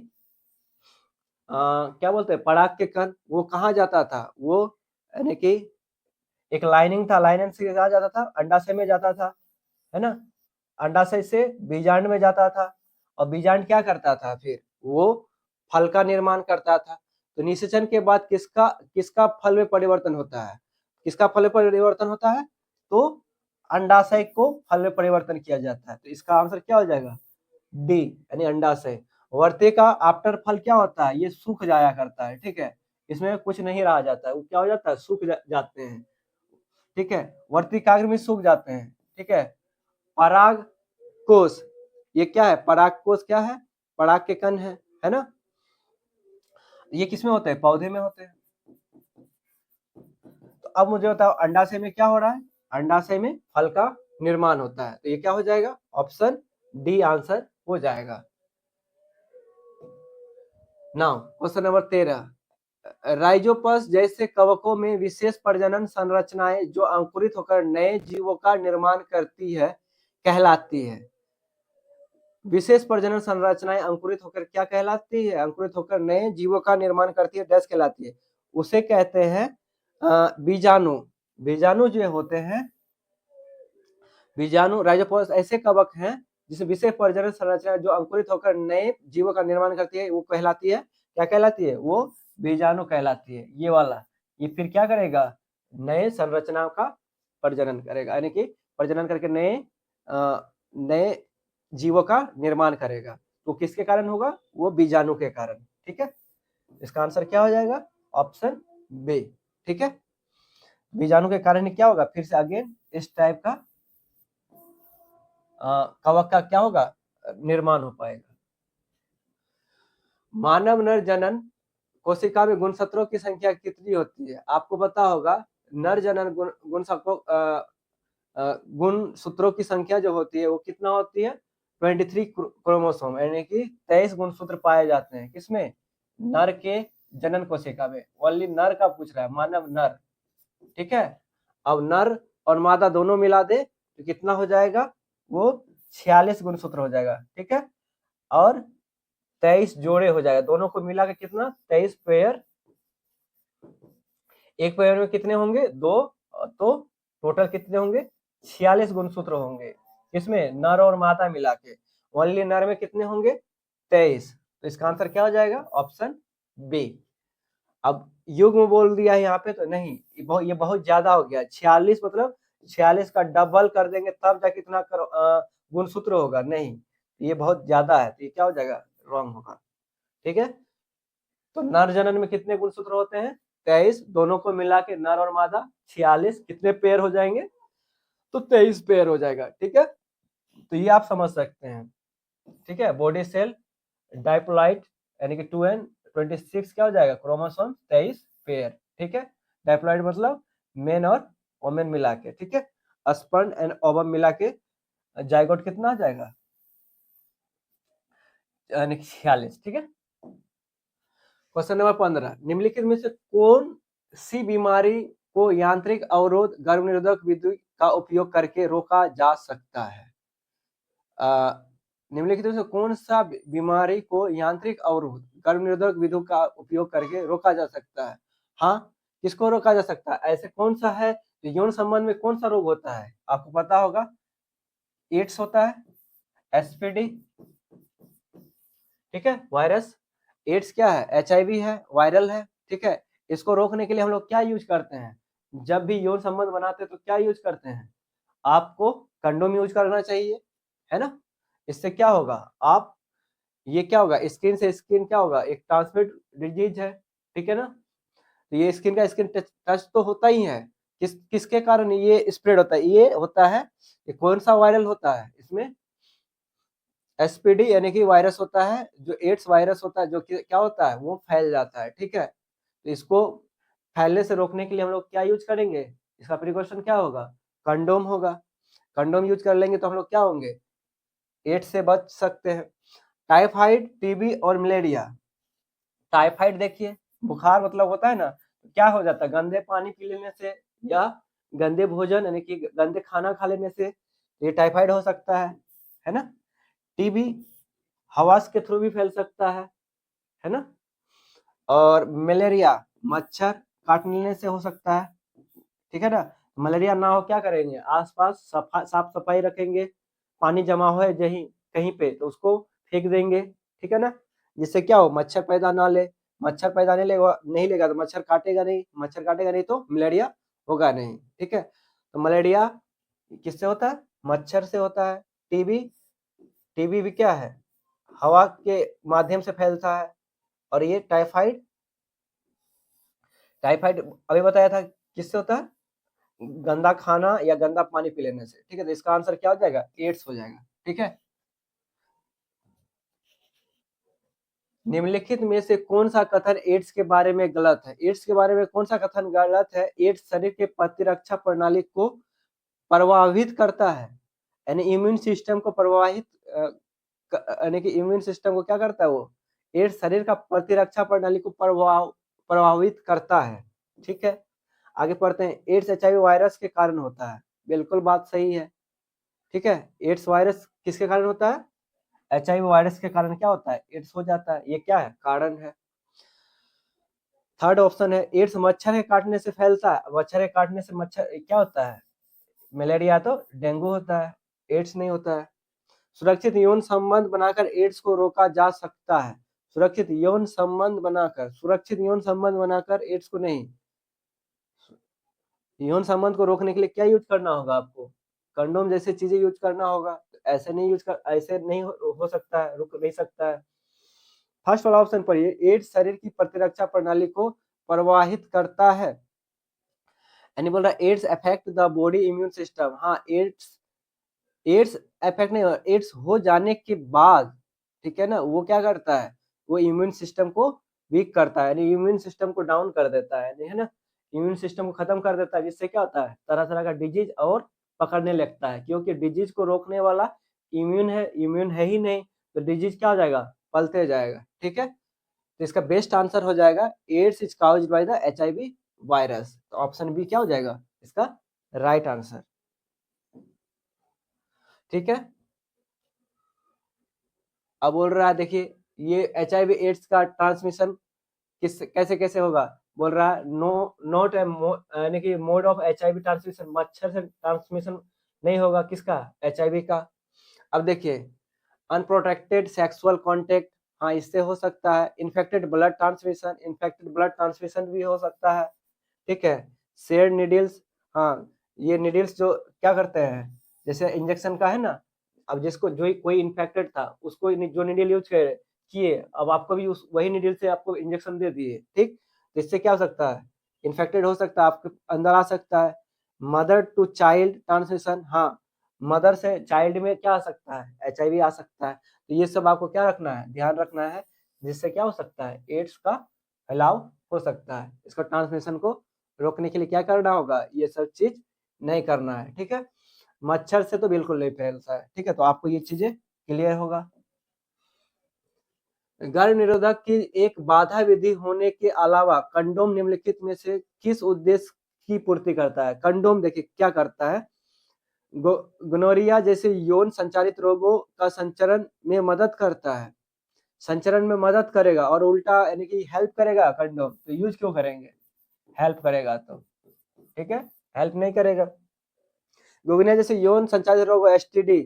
क्या बोलते हैं, पराग के कण। वो कहाँ जाता था? वो यानी कि एक लाइनिंग था, लाइनिंग से कहाँ जाता था? अंडाशय में जाता था, है ना। अंडाशय से बीजांड में जाता था और बीजांड क्या करता था? फिर वो फल का निर्माण करता था। तो निषेचन के बाद किसका किसका फल में परिवर्तन होता है? किसका फल में परिवर्तन होता है? तो अंडाशय को फल में परिवर्तन किया जाता है। तो इसका आंसर क्या हो जाएगा? डी, यानी अंडाशय। वर्तिका आफ्टर फल क्या होता है? ये सूख जाया करता है, ठीक है। इसमें कुछ नहीं रहा जाता है, वो क्या हो जाता है? सूख जाते हैं, ठीक है। वर्तिकाग्र में सूख जाते हैं, ठीक है। पराग कोश, ये क्या है? पराग कोश क्या है? पराग के कण है ना। ये किसमें होते हैं? पौधे में होते हैं। तो अब मुझे बताओ अंडाशय में क्या हो रहा है? अंडाशय में फल का निर्माण होता है। तो ये क्या हो जाएगा? ऑप्शन डी आंसर हो जाएगा। नाउ क्वेश्चन नंबर 13, राइजोपस जैसे कवकों में विशेष प्रजनन संरचनाएं जो अंकुरित होकर नए जीवों का निर्माण करती है कहलाती है। विशेष प्रजनन संरचनाएं अंकुरित होकर क्या कहलाती है? अंकुरित होकर नए जीवों का निर्माण करती है, डैश कहलाती है। उसे कहते हैं बीजाणु। बीजाणु जो होते हैं, बीजाणु राइजोपस ऐसे कवक हैं जिसे विशेष प्रजनन संरचना जो अंकुरित होकर नए जीवों का निर्माण करती है, वो कहलाती है, क्या कहलाती है? वो बीजाणु कहलाती है। ये वाला, ये फिर क्या करेगा? नए संरचना का प्रजनन करेगा, यानी कि प्रजनन करके नए जीवों का निर्माण करेगा। तो किसके कारण होगा? वो बीजाणु के कारण, ठीक है। इसका आंसर क्या हो जाएगा? ऑप्शन बी, ठीक है। बीजाणु के कारण क्या होगा? फिर से अगेन इस टाइप का कवक का क्या होगा? निर्माण हो पाएगा। मानव नर जनन कोशिका में गुणसूत्रों की संख्या कितनी होती है? आपको पता होगा नर जनन गुणसूत्रों की संख्या जो होती है वो कितना होती है? 23 क्रोमोसोम, यानी कि 23 गुणसूत्र पाए जाते हैं। किसमें? नर के जनन कोशिका में। ओनली नर का पूछ रहा है, मानव नर, ठीक है। अब नर और मादा दोनों मिला दे तो कितना हो जाएगा? वो 46 गुणसूत्र हो जाएगा, ठीक है। और 23 जोड़े हो जाएगा, दोनों को मिला के कितना? 23 पेयर। एक पेयर में कितने होंगे? 2। तो टोटल कितने होंगे? 46 गुणसूत्र होंगे। किसमें? नर और मादा मिला के। ओनली नर में कितने होंगे? 23। तो इसका आंसर क्या हो जाएगा? Option B. अब युग्म बोल दिया है यहाँ पे तो नहीं, ये बहुत ज्यादा हो गया। 46 मतलब 46 का डबल कर देंगे तब जाके कितना गुणसूत्र होगा, नहीं, ये बहुत ज्यादा है। तो ये क्या हो जाएगा? रॉन्ग होगा, ठीक है। तो नर जनन में कितने गुणसूत्र होते हैं? 23। दोनों को मिला के नर और मादा 46, कितने पेयर हो जाएंगे? तो 23 पेयर हो जाएगा, ठीक है। तो ये आप समझ सकते हैं, ठीक है। बॉडी सेल डाइप्लॉइड यानी कि 2n 26 क्या हो जाएगा? क्रोमोसोम 23 पेयर, ठीक है। डाइप्लॉइड मतलब मेन और ओमेन मिला के, ठीक है, स्पर्म एंड ओवम मिला के जाइगोट कितना आ जाएगा, यानी 46, ठीक है। क्वेश्चन नंबर 15, निम्नलिखित में से कौन सी बीमारी को यांत्रिक अवरोध गर्भनिरोधक विधि का उपयोग करके रोका जा सकता है। निम्नलिखित में से कौन सा बीमारी को यांत्रिक अवरोध गर्भनिरोधक विधि का उपयोग करके रोका जा सकता है। हाँ, किसको रोका जा सकता है, ऐसे कौन सा है, यौन संबंध में कौन सा रोग होता है, आपको पता होगा, एड्स होता है, एसपीडी, ठीक है, वायरस, एड्स क्या है, एचआईवी है, वायरल है, ठीक है। इसको रोकने के लिए हम लोग क्या यूज करते हैं, जब भी यौन संबंध बनाते हैं तो क्या यूज करते हैं, आपको कंडोम यूज करना चाहिए, है ना। इससे क्या होगा, आप ये क्या होगा, स्किन से स्किन क्या होगा, एक ट्रांसमिट डिजीज है, ठीक है ना। तो ये स्किन का स्किन टच तो होता ही है, किसके कारण ये स्प्रेड होता है, ये होता है, ये कौन सा वायरल होता है, इसमें एसपीडी यानी कि वायरस होता है, जो एड्स वायरस होता है, जो क्या होता है, वो फैल जाता है, ठीक है। तो इसको फैलने से रोकने के लिए हम लोग क्या यूज करेंगे, इसका प्रिकॉशन क्या होगा, कंडोम होगा। कंडोम यूज कर लेंगे तो हम लोग क्या होंगे, एड्स से बच सकते हैं। टाइफाइड, टीबी और मलेरिया। टाइफाइड देखिए, बुखार मतलब होता है ना, तो क्या हो जाता है, गंदे पानी पी लेने से या गंदे भोजन यानी कि गंदे खाना खा लेने से ये टाइफाइड हो सकता है ना। टीबी हवा के थ्रू भी फैल सकता है ना। और मलेरिया मच्छर काट लेने से हो सकता है, ठीक है ना। मलेरिया ना हो क्या करेंगे, आसपास साफ सफाई रखेंगे, पानी जमा हो जहीं कहीं पे तो उसको फेंक देंगे, ठीक है ना, जिससे क्या हो, मच्छर पैदा ना ले, मच्छर पैदा नहीं लेगा तो मच्छर काटेगा नहीं तो मलेरिया होगा नहीं, ठीक है। तो मलेरिया किससे होता है, मच्छर से होता है। टीबी, टीबी भी क्या है, हवा के माध्यम से फैलता है। और ये टाइफाइड, टाइफाइड अभी बताया था किससे होता है, गंदा खाना या गंदा पानी पी लेने से, ठीक है। तो इसका आंसर क्या हो जाएगा, एड्स हो जाएगा, ठीक है। निम्नलिखित में से कौन सा कथन एड्स के बारे में गलत है, एड्स के बारे में कौन सा कथन गलत है, एड्स शरीर के प्रतिरक्षा प्रणाली को प्रभावित करता है, यानी इम्यून सिस्टम को प्रभावित यानी कि इम्यून सिस्टम को क्या करता है वो, एड्स शरीर का प्रतिरक्षा प्रणाली को प्रभावित करता है, ठीक है। आगे पढ़ते हैं, एड्स एचआईवी वायरस के कारण होता है, बिल्कुल बात सही है, ठीक है। एड्स वायरस किसके कारण होता है, एचआईवी वायरस के कारण क्या होता है, एड्स हो जाता है, ये क्या है, कारण है। थर्ड ऑप्शन है, एड्स मच्छर के काटने से फैलता है, मच्छर के काटने से मच्छर क्या होता है, मलेरिया तो डेंगू होता है, एड्स नहीं होता है। सुरक्षित यौन संबंध बनाकर एड्स को रोका जा सकता है, सुरक्षित यौन संबंध बनाकर, सुरक्षित यौन संबंध बनाकर एड्स को नहीं, यौन संबंध को रोकने के लिए क्या यूज करना होगा आपको, कंडोम जैसे चीजें यूज करना होगा। ऐसे नहीं ऐसे नहीं हो सकता है, रुक नहीं सकता है। फर्स्ट वाला ऑप्शन पढ़िए, एड्स शरीर की प्रतिरक्षा प्रणाली को प्रवाहित करता है, यानी बोल रहा है AIDS affect the body immune system. हाँ, एड्स एड्स अफेक्ट नहीं, एड्स हो जाने के बाद, ठीक है ना, वो क्या करता है, वो इम्यून सिस्टम को वीक करता है, यानी इम्यून सिस्टम को डाउन कर देता है ना, इम्यून सिस्टम को खत्म कर देता है, जिससे क्या होता है, तरह तरह का डिजीज और पकड़ने लगता है, क्योंकि डिजीज को रोकने वाला इम्यून है ही नहीं, तो डिजीज क्या हो जाएगा, पलते जाएगा, ठीक है। तो इसका बेस्ट आंसर हो जाएगा, AIDS is caused by the HIV virus, तो ऑप्शन बी क्या हो जाएगा इसका राइट आंसर, ठीक है। अब बोल रहा है देखिए, ये एचआईवी एड्स का ट्रांसमिशन किस कैसे कैसे होगा, बोल रहा है नो नॉट यानी कि मोड ऑफ एचआईवी ट्रांसमिशन, मच्छर से ट्रांसमिशन नहीं होगा, किसका, एचआईवी का। अब देखिए, अनप्रोटेक्टेड सेक्सुअल कांटेक्ट, हाँ इससे हो सकता है। Infected blood transmission, infected blood transmission भी हो सकता है, ठीक है। शेयर निडल्स, हाँ ये निडल्स जो क्या करते हैं, जैसे इंजेक्शन का है ना, अब जिसको जो कोई इन्फेक्टेड था उसको जो निडल यूज किए, अब आपको भी उस वही निडल से आपको इंजेक्शन दे दिए, ठीक। तो इससे क्या हो सकता है, इन्फेक्टेड हो सकता है, आपके अंदर आ सकता है। मदर टू चाइल्ड ट्रांसमिशन, हाँ मदर से चाइल्ड में क्या आ सकता है, एचआईवी आ सकता है। तो ये सब आपको क्या रखना है, ध्यान रखना है, जिससे क्या हो सकता है, एड्स का फैलाव हो सकता है। इसको ट्रांसमिशन को रोकने के लिए क्या करना होगा, ये सब चीज नहीं करना है, ठीक है। मच्छर से तो बिल्कुल नहीं फैलता है, ठीक है। तो आपको ये चीजें क्लियर होगा। गर्भ निरोधक की एक बाधा विधि होने के अलावा कंडोम निम्नलिखित में से किस उद्देश्य की पूर्ति करता है? कंडोम देखिए क्या करता है, गोनोरिया जैसे यौन संचारित रोगों का संचरण में मदद करता है, संचरण में मदद करेगा और उल्टा यानी कि हेल्प करेगा कंडोम, तो यूज क्यों करेंगे? हेल्प करेगा तो, ठीक है, हेल्प नहीं करेगा। गोगनिया जैसे यौन संचारित रोग एसटीडी,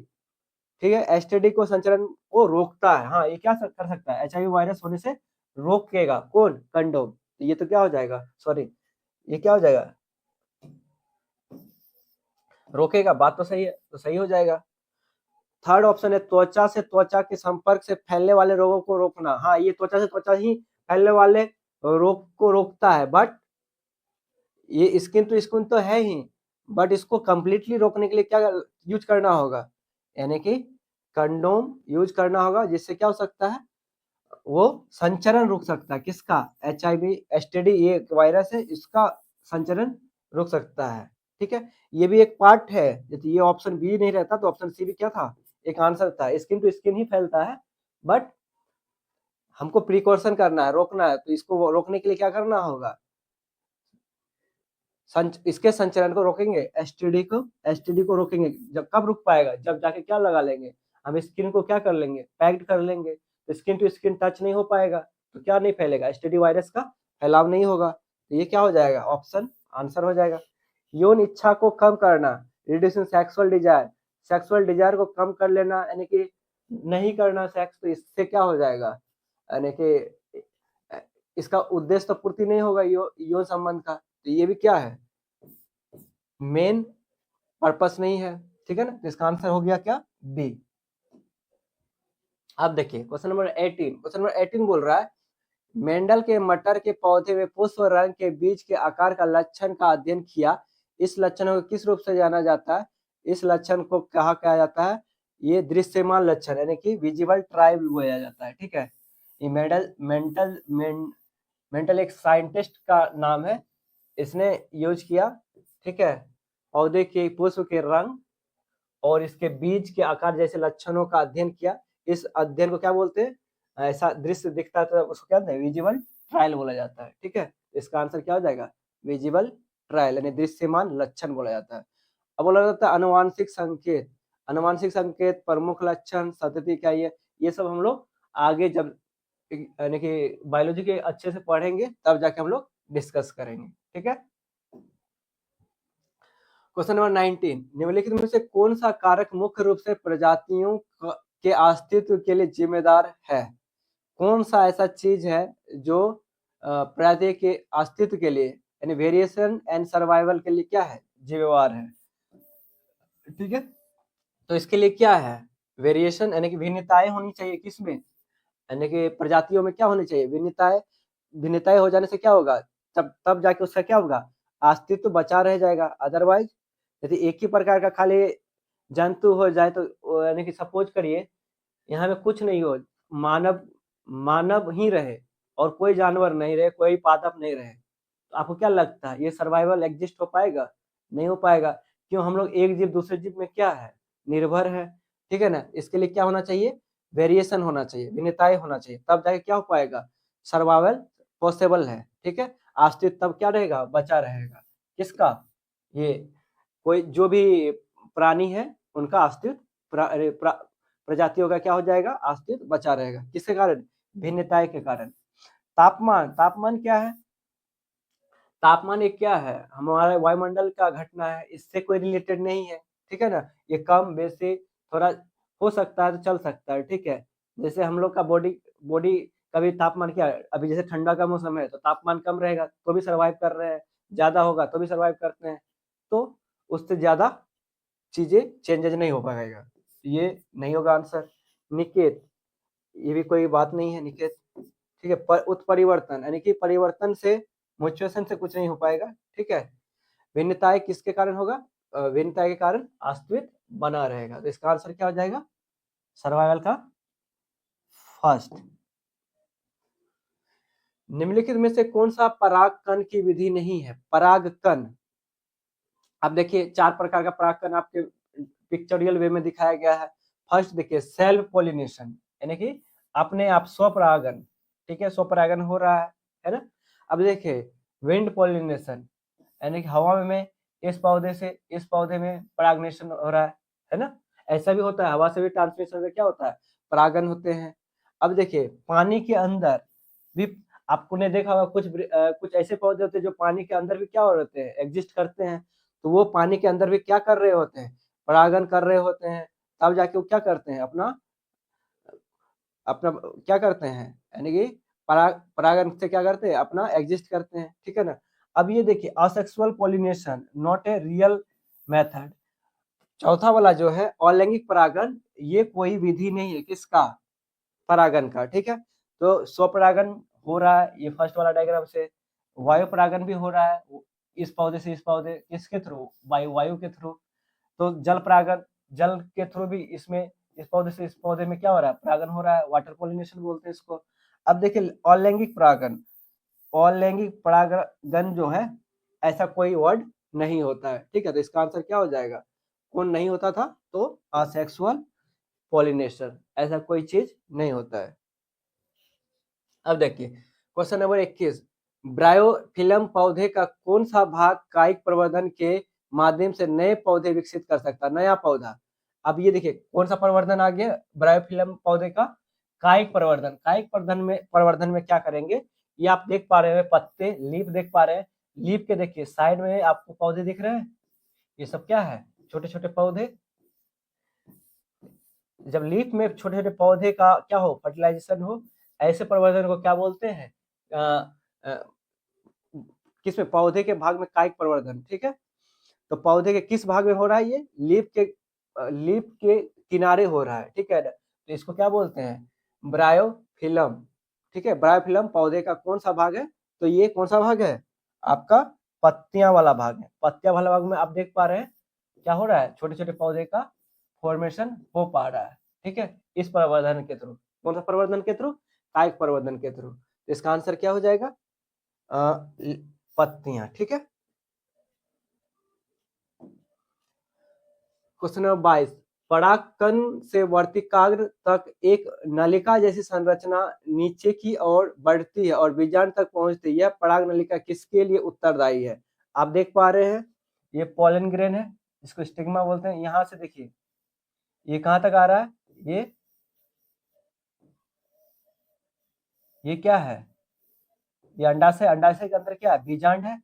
ठीक है, एसटीडी को संचरण को रोकता है। हाँ, ये क्या कर सकता है? एचआईवी वायरस होने से रोकेगा कौन? कंडोम। तो ये तो क्या हो जाएगा, सॉरी, ये क्या हो जाएगा? रोकेगा, बात तो सही है, तो सही हो जाएगा। थर्ड ऑप्शन है त्वचा से त्वचा के संपर्क से फैलने वाले रोगों को रोकना। हाँ, ये त्वचा से त्वचा ही फैलने वाले रोग को रोकता है, बट ये स्किन टू स्किन तो है ही, बट इसको कंप्लीटली रोकने के लिए क्या यूज करना होगा? यानी कि कंडोम यूज करना होगा, जिससे क्या हो सकता है? वो संचरण रुक सकता है। किसका? एचआईवी एसटीडी, ये वायरस है, इसका संचरण रुक सकता है, ठीक है। ये भी एक पार्ट है। यदि ये ऑप्शन बी नहीं रहता तो ऑप्शन सी भी क्या था? एक आंसर था। स्किन टू स्किन ही फैलता है, बट हमको प्रिकॉशन करना है, रोकना है, तो इसको रोकने के लिए क्या करना होगा? इसके संचरण को रोकेंगे, एसटीडी को रोकेंगे। जब कब रुक पाएगा? जब जाके क्या लगा लेंगे? हम स्किन को क्या कर लेंगे? पैक्ड कर लेंगे, तो स्किन टू स्किन टच नहीं हो पाएगा, तो क्या नहीं फैलेगा? एसटीडी वायरस का फैलाव नहीं होगा। तो ये क्या हो जाएगा? ऑप्शन आंसर हो जाएगा। यौन इच्छा को कम करना, reducing sexual desire, sexual desire को कम कर लेना, यानी कि नहीं करना सेक्स, तो इससे क्या हो जाएगा? यानी कि इसका उद्देश्य तो पूर्ति नहीं होगा यौन संबंध का, तो ये भी क्या है? मेन पर्पस नहीं है, ठीक है ना। इसका आंसर हो गया क्या? बी। अब देखिए क्वेश्चन नंबर 18। क्वेश्चन नंबर 18 बोल रहा है मेंडल के मटर के पौधे में पुष्प रंग के बीज के आकार का लक्षण का अध्ययन किया। इस लक्षण को किस रूप से जाना जाता है? इस लक्षण को कहा जाता है? ये दृश्यमान लक्षण, यानी कि विजिबल ट्रायल बोला जाता है, ठीक है। ये मेंटल एक साइंटिस्ट का नाम है, इसने यूज किया, ठीक है। पौधे के पुष्प के रंग और इसके बीज के आकार जैसे लक्षणों का अध्ययन किया। इस अध्ययन को क्या बोलते हैं? ऐसा दृश्य दिखता है तो उसको क्या बोलते हैं? विजिबल ट्रायल बोला जाता है, ठीक है। इसका आंसर क्या हो जाएगा? विजिबल ट्रायल, यानी दृश्यमान लक्षण बोला जाता है। अब बोला जाता है अनुवांशिक संकेत। अनुवांशिक संकेत, प्रमुख लक्षण, संतति, क्या ये सब हम लोग आगे जब यानी कि बायोलॉजी के अच्छे से पढ़ेंगे तब जाके हम लोग डिस्कस करेंगे, ठीक है। क्वेश्चन नंबर 19, निम्नलिखित में से कौन सा कारक मुख्य रूप से प्रजातियों के अस्तित्व के लिए जिम्मेदार है? कौन सा ऐसा चीज है जो प्रजाति के अस्तित्व के लिए यानी वेरिएशन एंड सर्वाइवल के लिए क्या है? जिम्मेवार है, ठीक है। तो इसके लिए क्या है? वेरिएशन यानी कि भिन्नताएं होनी चाहिए, किसमें? यानी कि प्रजातियों में क्या होनी चाहिए? भिन्नताएं। भिन्नताएं हो जाने से क्या होगा? तब जाके उसका क्या होगा? अस्तित्व तो बचा रह जाएगा। अदरवाइज यदि एक ही प्रकार का खाली जंतु हो जाए तो यानी कि सपोज करिए यहाँ में कुछ नहीं हो, मानव मानव ही रहे और कोई जानवर नहीं रहे, कोई पादप नहीं रहे, तो आपको क्या लगता है ये सर्वाइवल एग्जिस्ट हो पाएगा? नहीं हो पाएगा। क्यों? हम लोग एक जीव दूसरे जीव में क्या है? निर्भर है, ठीक है ना। इसके लिए क्या होना चाहिए? वेरिएशन होना चाहिए, भिन्नताएं होना चाहिए, तब जाके क्या हो पाएगा? सर्वाइवल पॉसिबल है, ठीक है। अस्तित्व तब क्या रहेगा? बचा रहेगा। किसका? ये कोई जो भी प्राणी है उनका अस्तित्व, प्रजातियों का क्या हो जाएगा? अस्तित्व बचा रहेगा। किसके कारण? भिन्नताएं के कारण। तापमान, तापमान क्या है? तापमान एक क्या है? हमारे वायुमंडल का घटना है, इससे कोई रिलेटेड नहीं है, ठीक है ना। ये कम बेसी थोड़ा हो सकता है तो चल सकता है, ठीक है। जैसे हम लोग का बॉडी बॉडी कभी तापमान क्या है? अभी जैसे ठंडा का मौसम है तो तापमान कम रहेगा तो भी सर्वाइव कर रहे हैं, ज्यादा होगा तो भी सर्वाइव करते हैं, तो उससे ज्यादा चीजें चेंजेज नहीं हो पाएगा। ये नहीं होगा आंसर। निकेत, ये भी कोई बात नहीं है निकेत, ठीक है। उत्परिवर्तन यानी कि परिवर्तन से, म्यूटेशन से कुछ नहीं हो पाएगा, ठीक है। भिन्नताएं किसके कारण होगा? भिन्नता के कारण अस्तित्व बना रहेगा। तो इसका आंसर क्या हो जाएगा? सर्वाइवल का फर्स्ट। निम्नलिखित में से कौन सा परागकण की विधि नहीं है? परागकण, अब देखिए 4 प्रकार का परागकण आपके पिक्चोरियल वे में दिखाया गया है। फर्स्ट देखिए सेल्फ पॉलिनेशन, यानी कि अपने आप स्वपरागन, ठीक है, स्वपरागन हो रहा है ना। अब देखिए विंड पॉलिनेशन, यानी कि हवा में इस पौधे से इस पौधे में परागनेशन हो रहा है ना। ऐसा भी होता है, हवा से भी ट्रांसमिशन से क्या होता है, परागन होते हैं। अब देखिए पानी के अंदर भी आपने देखा होगा कुछ ऐसे पौधे होते हैं जो पानी के अंदर भी क्या हो रहते हैं, एग्जिस्ट करते हैं। तो वो पानी के अंदर भी क्या कर रहे होते हैं, परागन कर रहे होते हैं। तब जाके वो क्या करते हैं, अपना अपना क्या करते हैं, यानी कि परागन से क्या करते हैं, अपना एग्जिस्ट करते हैं, ठीक है ना। अब ये देखिए asexual pollination not a real method. चौथा वाला जो है अलैंगिक परागन, ये कोई विधि नहीं है किसका, परागन का, ठीक है। तो स्वपरागन हो रहा है ये फर्स्ट वाला डायग्राम से। वायु परागन भी हो रहा है इस पौधे से इस पौधे, किसके थ्रू, वायु के थ्रू। तो जल परागन, जल के थ्रू भी इसमें इस पौधे से इस पौधे में क्या हो रहा है, परागन हो रहा है, वाटर पॉलिनेशन बोलते हैं इसको। अब देखिए अलैंगिक परागन, अलैंगिक परागन जो है ऐसा कोई वर्ड नहीं होता है, ठीक है। तो इसका आंसर क्या हो जाएगा, कौन नहीं होता था, तो असेक्सुअल पॉलिनेशन, ऐसा कोई चीज नहीं होता है। अब देखिए क्वेश्चन नंबर 21, ब्रायोफिलम पौधे का कौन सा भाग कायिक प्रवर्धन के माध्यम से नए पौधे विकसित कर सकता है, नया पौधा। अब ये देखिए कौन सा प्रवर्धन आ गया, ब्रायोफिलम पौधे का कायिक प्रवर्धन। कायिक प्रवर्धन में क्या करेंगे, ये आप देख पा रहे हैं पत्ते, लीफ देख पा रहे हैं। लीफ के देखिए साइड में आपको पौधे दिख रहे हैं, ये सब क्या है, छोटे छोटे पौधे। जब लीफ में छोटे छोटे पौधे का क्या हो, फर्टिलाइजेशन हो, ऐसे प्रवर्धन को क्या बोलते हैं, किसमें, पौधे के भाग में कायिक प्रवर्धन, ठीक है। तो पौधे के किस भाग में हो रहा है, ये लीफ के किनारे हो रहा है, ठीक है। तो इसको क्या बोलते हैं, ब्रायोफिलम, ठीक है। ब्रायोफिलम पौधे का कौन सा भाग है, तो ये कौन सा भाग है, आपका पत्तियां वाला भाग है। पत्तियां वाला भाग में आप देख पा रहे हैं क्या हो रहा है, छोटे छोटे पौधे का फॉर्मेशन हो पा रहा है, ठीक है, इस प्रवर्धन के थ्रू। कौन सा प्रवर्धन के थ्रू, कायिक प्रवर्धन के थ्रू। तो इसका आंसर क्या हो जाएगा, पत्तियां, ठीक है। क्वेश्चन नंबर 22, परागकण से वर्तिकाग्र तक एक नलिका जैसी संरचना नीचे की ओर बढ़ती है और बीजांड तक पहुंचती है, यह पराग नलिका किसके लिए उत्तरदायी है। आप देख पा रहे हैं ये पोलन ग्रेन है, जिसको स्टिग्मा बोलते हैं। यहां से देखिए ये कहां तक आ रहा है, ये क्या है, ये अंडाशय, अंडाशय के अंदर क्या है, बीजांड है।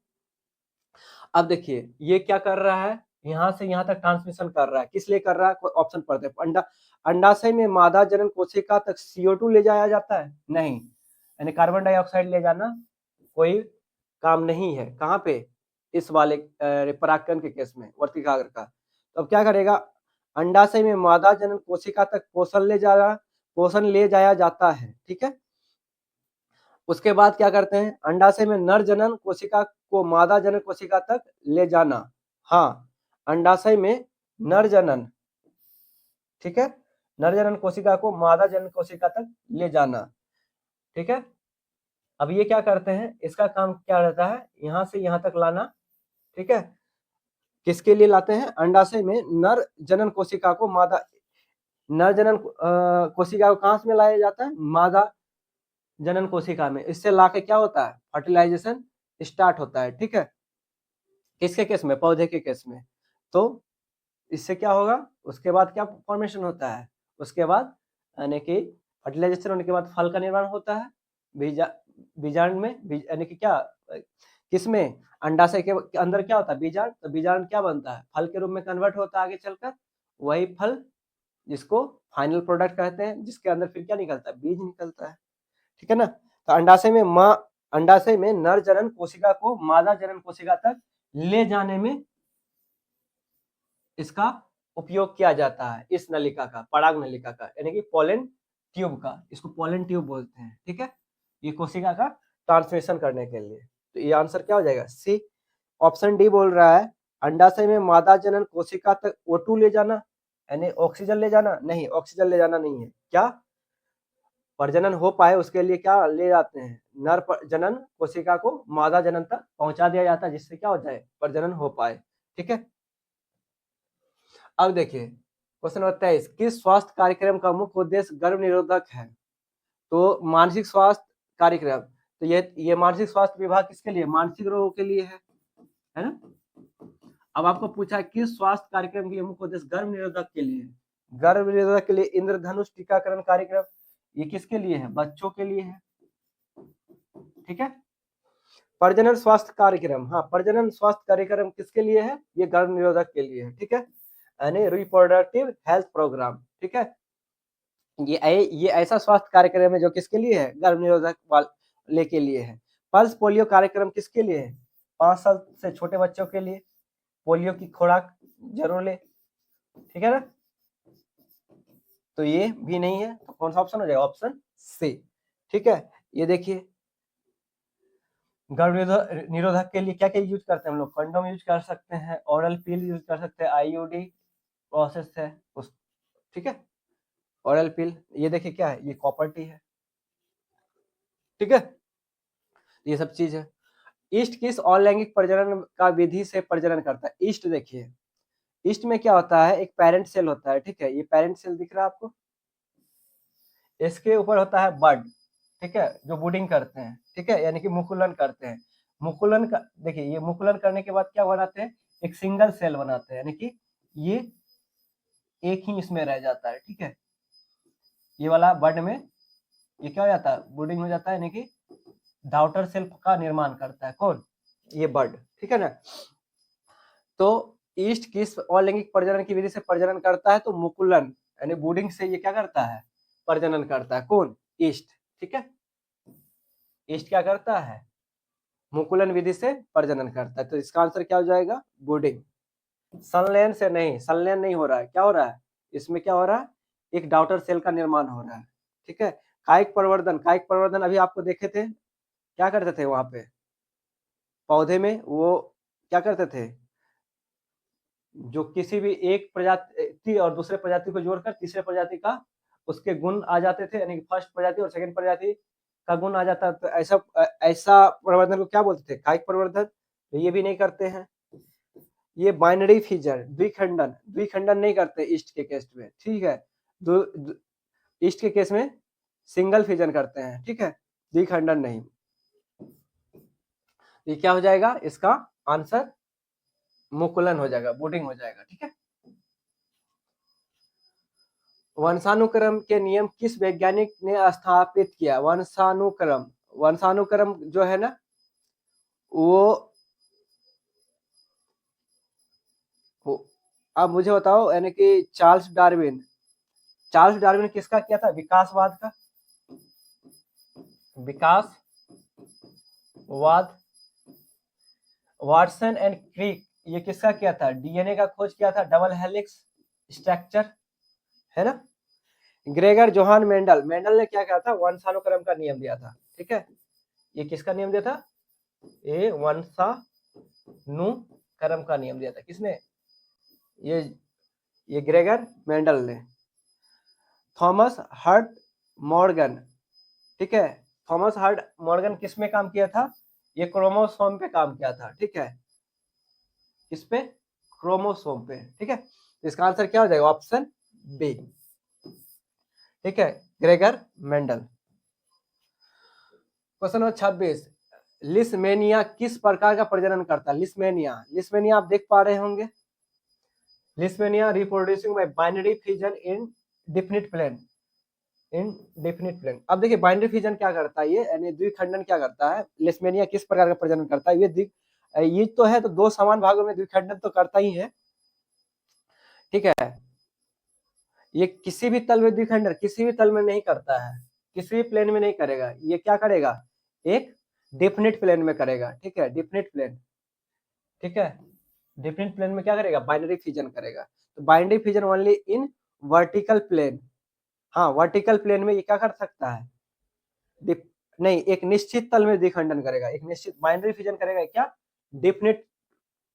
अब देखिए ये क्या कर रहा है, यहां से यहां तक ट्रांसमिशन कर रहा है, किस लिए कर रहा है, ऑप्शन पढ़ते हैं। अंडाशय में मादा जनन कोशिका तक CO2 ले जाया जाता है, नहीं, यानी कार्बन डाइऑक्साइड ले जाना कोई काम नहीं है, कहाँ पे, इस वाले परागकण के केस में, वर्तिकाग्र का। तो अब क्या करेगा, अंडाशय में मादा जनन कोशिका तक पोषण ले जाया जाता है, ठीक है। उसके बाद क्या करते हैं, अंडाशय में नर जनन कोशिका को मादा जनन कोशिका तक ले जाना। हाँ, अंडाशय में नर जनन, ठीक है, नर जनन कोशिका को मादा जनन कोशिका तक ले जाना, ठीक है। अब ये क्या करते हैं, इसका काम क्या रहता है, यहां से यहां तक लाना, ठीक है। किसके लिए लाते हैं, अंडाशय में नर जनन कोशिका को नर जनन कोशिका को कहां से लाया जाता है, मादा जनन कोशिका में। इससे लाके क्या होता है, फर्टिलाइजेशन स्टार्ट होता है, ठीक है, किसके केस में, पौधे के केस में। तो इससे क्या होगा, उसके बाद क्या फॉर्मेशन होता है, उसके बाद यानी कि फर्टिलाइजेशन होने के बाद फल का निर्माण होता है, बीजांड में, यानी कि क्या, किसमें, अंडाशय के अंदर क्या होता है, बीजांड। तो बीजांड क्या बनता है, फल के रूप में कन्वर्ट होता है आगे चलकर, वही फल जिसको फाइनल प्रोडक्ट कहते हैं, जिसके अंदर फिर क्या निकलता है, बीज निकलता है, ठीक है ना। तो अंडाशय में नर जनन कोशिका को मादा जनन कोशिका तक ले जाने में इसका उपयोग किया जाता है, इस नलिका का, पराग नलिका का, यानी कि पोलन ट्यूब का, इसको पोलन ट्यूब बोलते हैं, ठीक है, ये कोशिका का ट्रांसमिशन करने के लिए। तो ये आंसर क्या हो जाएगा, सी। ऑप्शन डी बोल रहा है अंडाशय में मादा जनन कोशिका तक O2 ले जाना, यानी ऑक्सीजन ले जाना, नहीं, ऑक्सीजन ले जाना नहीं है, क्या, प्रजनन हो पाए उसके लिए क्या ले जाते हैं, जनन कोशिका को मादा जनन तक पहुंचा दिया जाता है, जिससे क्या हो जाए, प्रजनन हो पाए, ठीक है। अब देखिए क्वेश्चन नंबर 23, किस स्वास्थ्य कार्यक्रम का मुख्य उद्देश्य गर्भ निरोधक है? तो मानसिक स्वास्थ्य कार्यक्रम, तो ये मानसिक स्वास्थ्य विभाग किसके लिए? मानसिक रोगों के लिए है ना। अब आपको पूछा किस स्वास्थ्य कार्यक्रम के लिए मुख्य उद्देश्य गर्भ निरोधक के लिए? गर्भ निरोधक के लिए इंद्रधनुष टीकाकरण कार्यक्रम, ये किसके लिए है? बच्चों के लिए है, ठीक है। प्रजनन स्वास्थ्य कार्यक्रम, हाँ प्रजनन स्वास्थ्य कार्यक्रम किसके लिए है? ये गर्भ निरोधक के लिए है, ठीक है, यानी रिप्रोडक्टिव हेल्थ प्रोग्राम, ठीक है। ये ऐसा स्वास्थ्य कार्यक्रम है जो किसके लिए है? गर्भ निरोधक वाले के लिए है। पल्स पोलियो कार्यक्रम किसके लिए है? 5 साल से छोटे बच्चों के लिए पोलियो की खुराक जरूर ले, ठीक है ना। तो ये भी नहीं है, तो कौन सा ऑप्शन हो जाएगा? ऑप्शन सी, ठीक है। ये देखिए गर्भ निरोधक के लिए क्या क्या यूज करते हैं हम लोग? कंडोम यूज कर सकते हैं, ओरल पिल यूज कर सकते हैं, आईयूडी प्रोसेस है उस, ठीक है, ओरल पिल। ये देखिए क्या है? ये कॉपर टी है, ठीक है, ये सब चीज है। ईस्ट किस अलैंगिक प्रजनन का विधि से प्रजनन करता है? ईस्ट देखिए, ईस्ट में क्या होता है? एक पेरेंट सेल होता है, ठीक है, ये पेरेंट सेल दिख रहा है आपको, इसके ऊपर होता है बड, ठीक है, जो ब्रूडिंग करते हैं, ठीक है, यानी कि मुकुलन करते हैं। मुकुलन का देखिए, ये मुकुलन करने के बाद क्या बनाते हैं? एक सिंगल सेल बनाते हैं, यानी कि ये एक ही इसमें रह जाता है, ठीक है, ये वाला बड में ये क्या हो जाता है? ब्रूडिंग हो जाता है, यानी कि डाउटर सेल का निर्माण करता है कौन? ये बड, ठीक है ना। तो ईस्ट किस अलैंगिक प्रजनन की विधि से प्रजनन करता है? तो मुकुलन यानी ब्रूडिंग से ये क्या करता है? प्रजनन करता है कौन? ईस्ट, ठीक है, ईस्ट क्या करता है? मुकुलन विधि से प्रजनन करता है। तो इसका आंसर क्या हो जाएगा? ब्रूडिंग। संलयन से नहीं, संलयन नहीं हो रहा है, क्या हो रहा है? इसमें क्या हो रहा है? एक डाउटर सेल का निर्माण हो रहा है, ठीक है। कायिक प्रवर्धन, कायिक प्रवर्धन अभी आपको देखे थे, क्या करते थे वहां पे पौधे में? वो क्या करते थे? जो किसी भी एक प्रजाति और दूसरे प्रजाति को जोड़कर तीसरे प्रजाति का उसके गुण आ जाते थे, यानी कि फर्स्ट प्रजाति और सेकंड प्रजाति का गुण आ जाता, तो ऐसा प्रवर्धन को क्या बोलते थे? कायिक प्रवर्धन। तो ये भी नहीं करते हैं। ये बाइनरी फीचर, द्विखंडन, द्विखंडन नहीं करते ईस्ट के केस में, ठीक है, ईस्ट के केस में सिंगल फिजन करते हैं, ठीक है, द्विखंडन नहीं। ये क्या हो जाएगा? इसका आंसर मुकुलन हो जाएगा, ब्रूडिंग हो जाएगा, ठीक है। वंशानुक्रम के नियम किस वैज्ञानिक ने स्थापित किया? वंशानुक्रम, वंशानुक्रम जो है ना, वो अब मुझे बताओ, यानी कि चार्ल्स डार्विन, चार्ल्स डार्विन किसका किया था? विकासवाद का, विकासवाद। वाटसन एंड क्रिक ये किसका किया था? डीएनए का खोज किया था, डबल हेलिक्स स्ट्रक्चर, है ना। ग्रेगर जोहान मेंडल, मेंडल ने क्या किया था? वंशानुक्रम का नियम दिया था, ठीक है, ये किसका नियम दिया था? ये वंशानुक्रम का नियम दिया था, किसने? ये ग्रेगर मेंडल ने। थॉमस हर्ट मॉर्गन, ठीक है, थॉमस हर्ट मॉर्गन किस में काम किया था? ये क्रोमोसोम पे काम किया था, ठीक है, किस पे? क्रोमोसोम पे, ठीक है। इसका आंसर क्या हो जाएगा? ऑप्शन बी, ठीक है, Gregor Mendel. Question number 26, leishmania किस प्रकार का प्रजनन करता है? लिस्मेनिया, लिस्मेनिया आप देख पा रहे होंगे, Leishmania reproducing by binary fission in definite plane, in definite plane. अब देखिए बाइनरी फिजन क्या करता है? ये यानी द्विखंडन क्या करता है? लिस्मेनिया किस प्रकार का प्रजनन करता है? ये तो है, तो दो समान भागों में द्विखंडन तो करता ही है, ठीक है। ये किसी भी तल में द्विखंडन किसी भी तल में नहीं करता है, किसी भी प्लेन में नहीं करेगा, ये क्या करेगा? एक डिफिनिट प्लेन में करेगा, ठीक है, डिफिनिट प्लेन, ठीक है, डिफिनिट प्लेन में क्या करेगा? बाइनरी फिजन करेगा। तो binary fission only in vertical plane, हाँ वर्टिकल प्लेन में ये क्या कर सकता है? नहीं, एक निश्चित तल में द्विखंडन करेगा, एक निश्चित बाइनरी फिजन करेगा क्या? डिफिनिट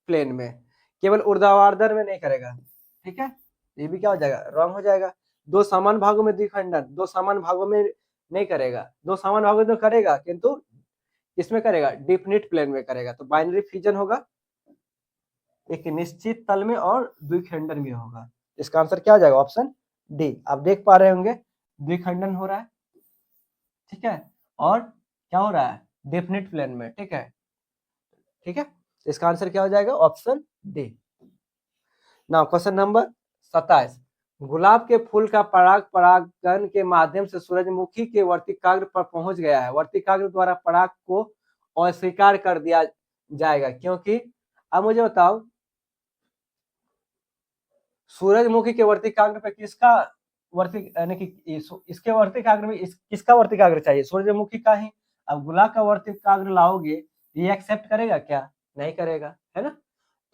प्लेन में, केवल ऊर्ध्वाधर में नहीं करेगा, ठीक है, ये भी क्या हो जाएगा? रॉन्ग हो जाएगा। दो समान भागों में द्विखंडन, दो समान भागों में नहीं करेगा, दो समान भागों में तो करेगा किंतु इसमें करेगा डिफिनिट प्लेन में करेगा, तो बाइनरी फिजन होगा, एक निश्चित तल में और द्विखंडन में होगा। इसका आंसर क्या हो जाएगा? Option D. आप देख पा रहे होंगे द्विखंडन हो रहा है, ठीक है, और क्या हो रहा है? डेफिनिट प्लेन में, ठीक है, ठीक है। इसका आंसर क्या हो जाएगा? Option D. Now question number 27। गुलाब के फूल का पराग परागण के माध्यम से सूरजमुखी के वर्तिकाग्र पर पहुंच गया है। वर्तिकाग्र द्वारा पराग को अस्वीकार कर दिया जाएगा क्योंकि, अब मुझे बताओ, सूरजमुखी के वर्तिकाग्र पे किसका यानी कि इसके वर्तिकाग्र में किसका वर्तिकाग्र चाहिए? सूरजमुखी का ही। अब गुलाब का वर्तिकाग्र लाओगे, ये एक्सेप्ट करेगा क्या? नहीं करेगा, है ना।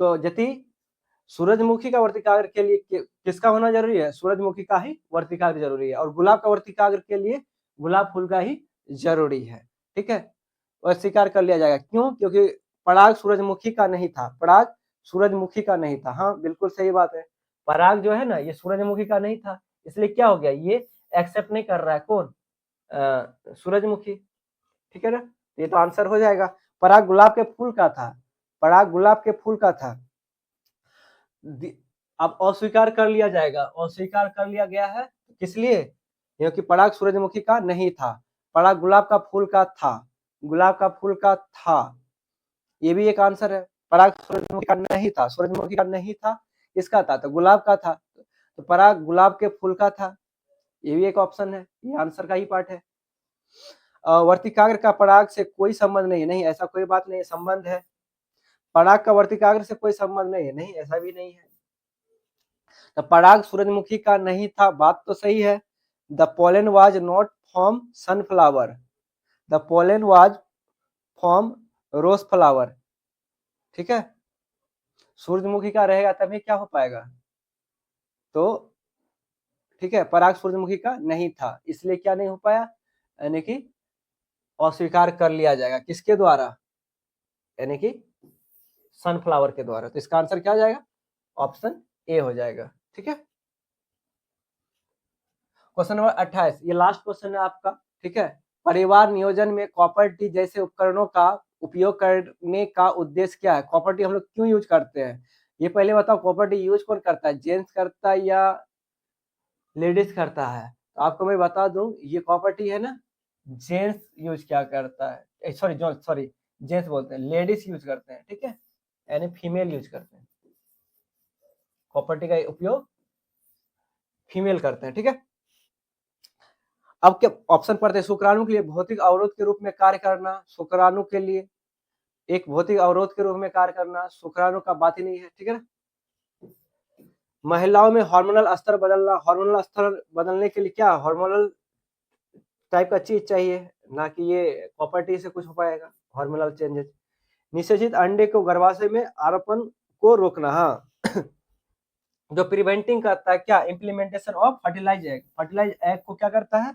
तो यदि सूरजमुखी का वर्तिकाग्र के लिए किसका होना जरूरी है? सूरजमुखी का ही वर्तिकाग्र जरूरी है, और गुलाब का वर्तिकाग्र के लिए गुलाब फूल का ही जरूरी है, ठीक है। अस्वीकार कर लिया जाएगा, क्यों? क्योंकि पराग सूरजमुखी का नहीं था, पराग सूरजमुखी का नहीं था। हाँ, बिल्कुल सही बात है, पराग जो है ना, ये सूरजमुखी का नहीं था, इसलिए क्या हो गया? ये एक्सेप्ट नहीं कर रहा है, कौन? सूरजमुखी, ठीक है ना। ये तो आंसर हो जाएगा। पराग गुलाब के फूल का था, पराग गुलाब के फूल का था। अब अस्वीकार कर लिया जाएगा, अस्वीकार कर लिया गया है, किस लिए? क्योंकि पराग सूरजमुखी का नहीं था, पराग गुलाब का फूल का था, गुलाब का फूल का था। ये भी एक आंसर है। पराग सूरजमुखी का नहीं था, सूरजमुखी का नहीं था, इसका था, तो गुलाब का था, तो पराग गुलाब के फूल का था। ये भी एक ऑप्शन है, ये आंसर का ही पार्ट है। वर्तिकाग्र का पराग से कोई संबंध नहीं है, नहीं, ऐसा कोई बात नहीं है, संबंध है। पराग का वर्तिकाग्र से कोई संबंध नहीं है, नहीं, ऐसा भी नहीं है। तो पराग सूरजमुखी का नहीं था, बात तो सही है। The pollen was not from sunflower, the pollen was from rose flower, ठीक है। सूरजमुखी का रहेगा तभी क्या हो पाएगा? तो ठीक है, पराग सूरजमुखी का नहीं था, इसलिए क्या नहीं हो पाया, यानी कि अस्वीकार कर लिया जाएगा, किसके द्वारा? यानी कि सनफ्लावर के द्वारा। तो इसका आंसर क्या हो जाएगा? ऑप्शन ए हो जाएगा, ठीक है। क्वेश्चन नंबर 28, ये लास्ट क्वेश्चन है आपका, ठीक है। परिवार नियोजन में कॉपर्टी जैसे उपकरणों का उपयोग करने का उद्देश्य क्या है? कॉपर्टी हम लोग क्यों यूज करते हैं? ये पहले बताओ, कॉपर्टी यूज कौन करता है? जेंट्स करता है या लेडीज करता है? तो आपको मैं बता दूं, ये कॉपर्टी है ना, जेंट्स यूज क्या करता है, सॉरी जेंट्स बोलते हैं, लेडीज यूज करते हैं, ठीक है, यानी फीमेल यूज करते हैं। कॉपर्टी का उपयोग फीमेल करते हैं, ठीक है। अब क्या ऑप्शन पढ़ते हैं? शुक्राणु के लिए भौतिक अवरोध के रूप में कार्य करना, शुक्राणु के लिए एक भौतिक अवरोध के रूप में कार्य करना, शुक्राणु का बात ही नहीं है, ठीक है ना। महिलाओं में हार्मोनल स्तर बदलना, हार्मोनल स्तर बदलने के लिए क्या हार्मोनल टाइप का चीज चाहिए, ना कि ये प्रॉपर्टी से कुछ हो पाएगा, हार्मोनल चेंजेस। निषेचित अंडे को गर्भाशय में आरोपण को रोकना, हाँ जो प्रिवेंटिंग करता है क्या? Implementation of fertilize egg, fertilize egg को क्या करता है?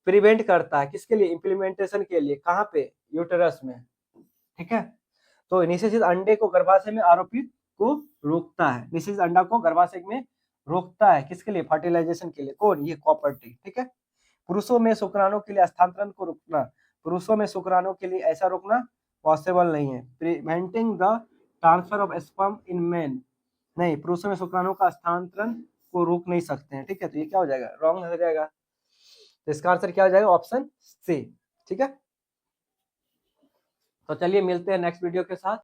प्रिवेंट करता है, किसके लिए? इम्प्लीमेंटेशन के लिए। कहाँ पे? यूटेरस में, ठीक है। तो निषेचित अंडे को गर्भाशय में आरोपित को रोकता है, निषेचित अंडा को गर्भाशय में रोकता है, किसके लिए? फर्टिलाइजेशन के लिए। कौन? ये कॉपर्टी, ठीक है। पुरुषों में शुक्राणु के लिए हस्तांतरण को रोकना, पुरुषों में शुक्राणु के लिए ऐसा रोकना पॉसिबल नहीं है। Preventing the transfer of sperm in main, नहीं, पुरुषों में शुक्राणु का हस्तांतरण को रोक नहीं सकते हैं, ठीक है। तो ये क्या हो जाएगा? रॉन्ग हो जाएगा। तो इसका आंसर क्या हो जाएगा? ऑप्शन सी, ठीक है। तो चलिए मिलते हैं नेक्स्ट वीडियो के साथ।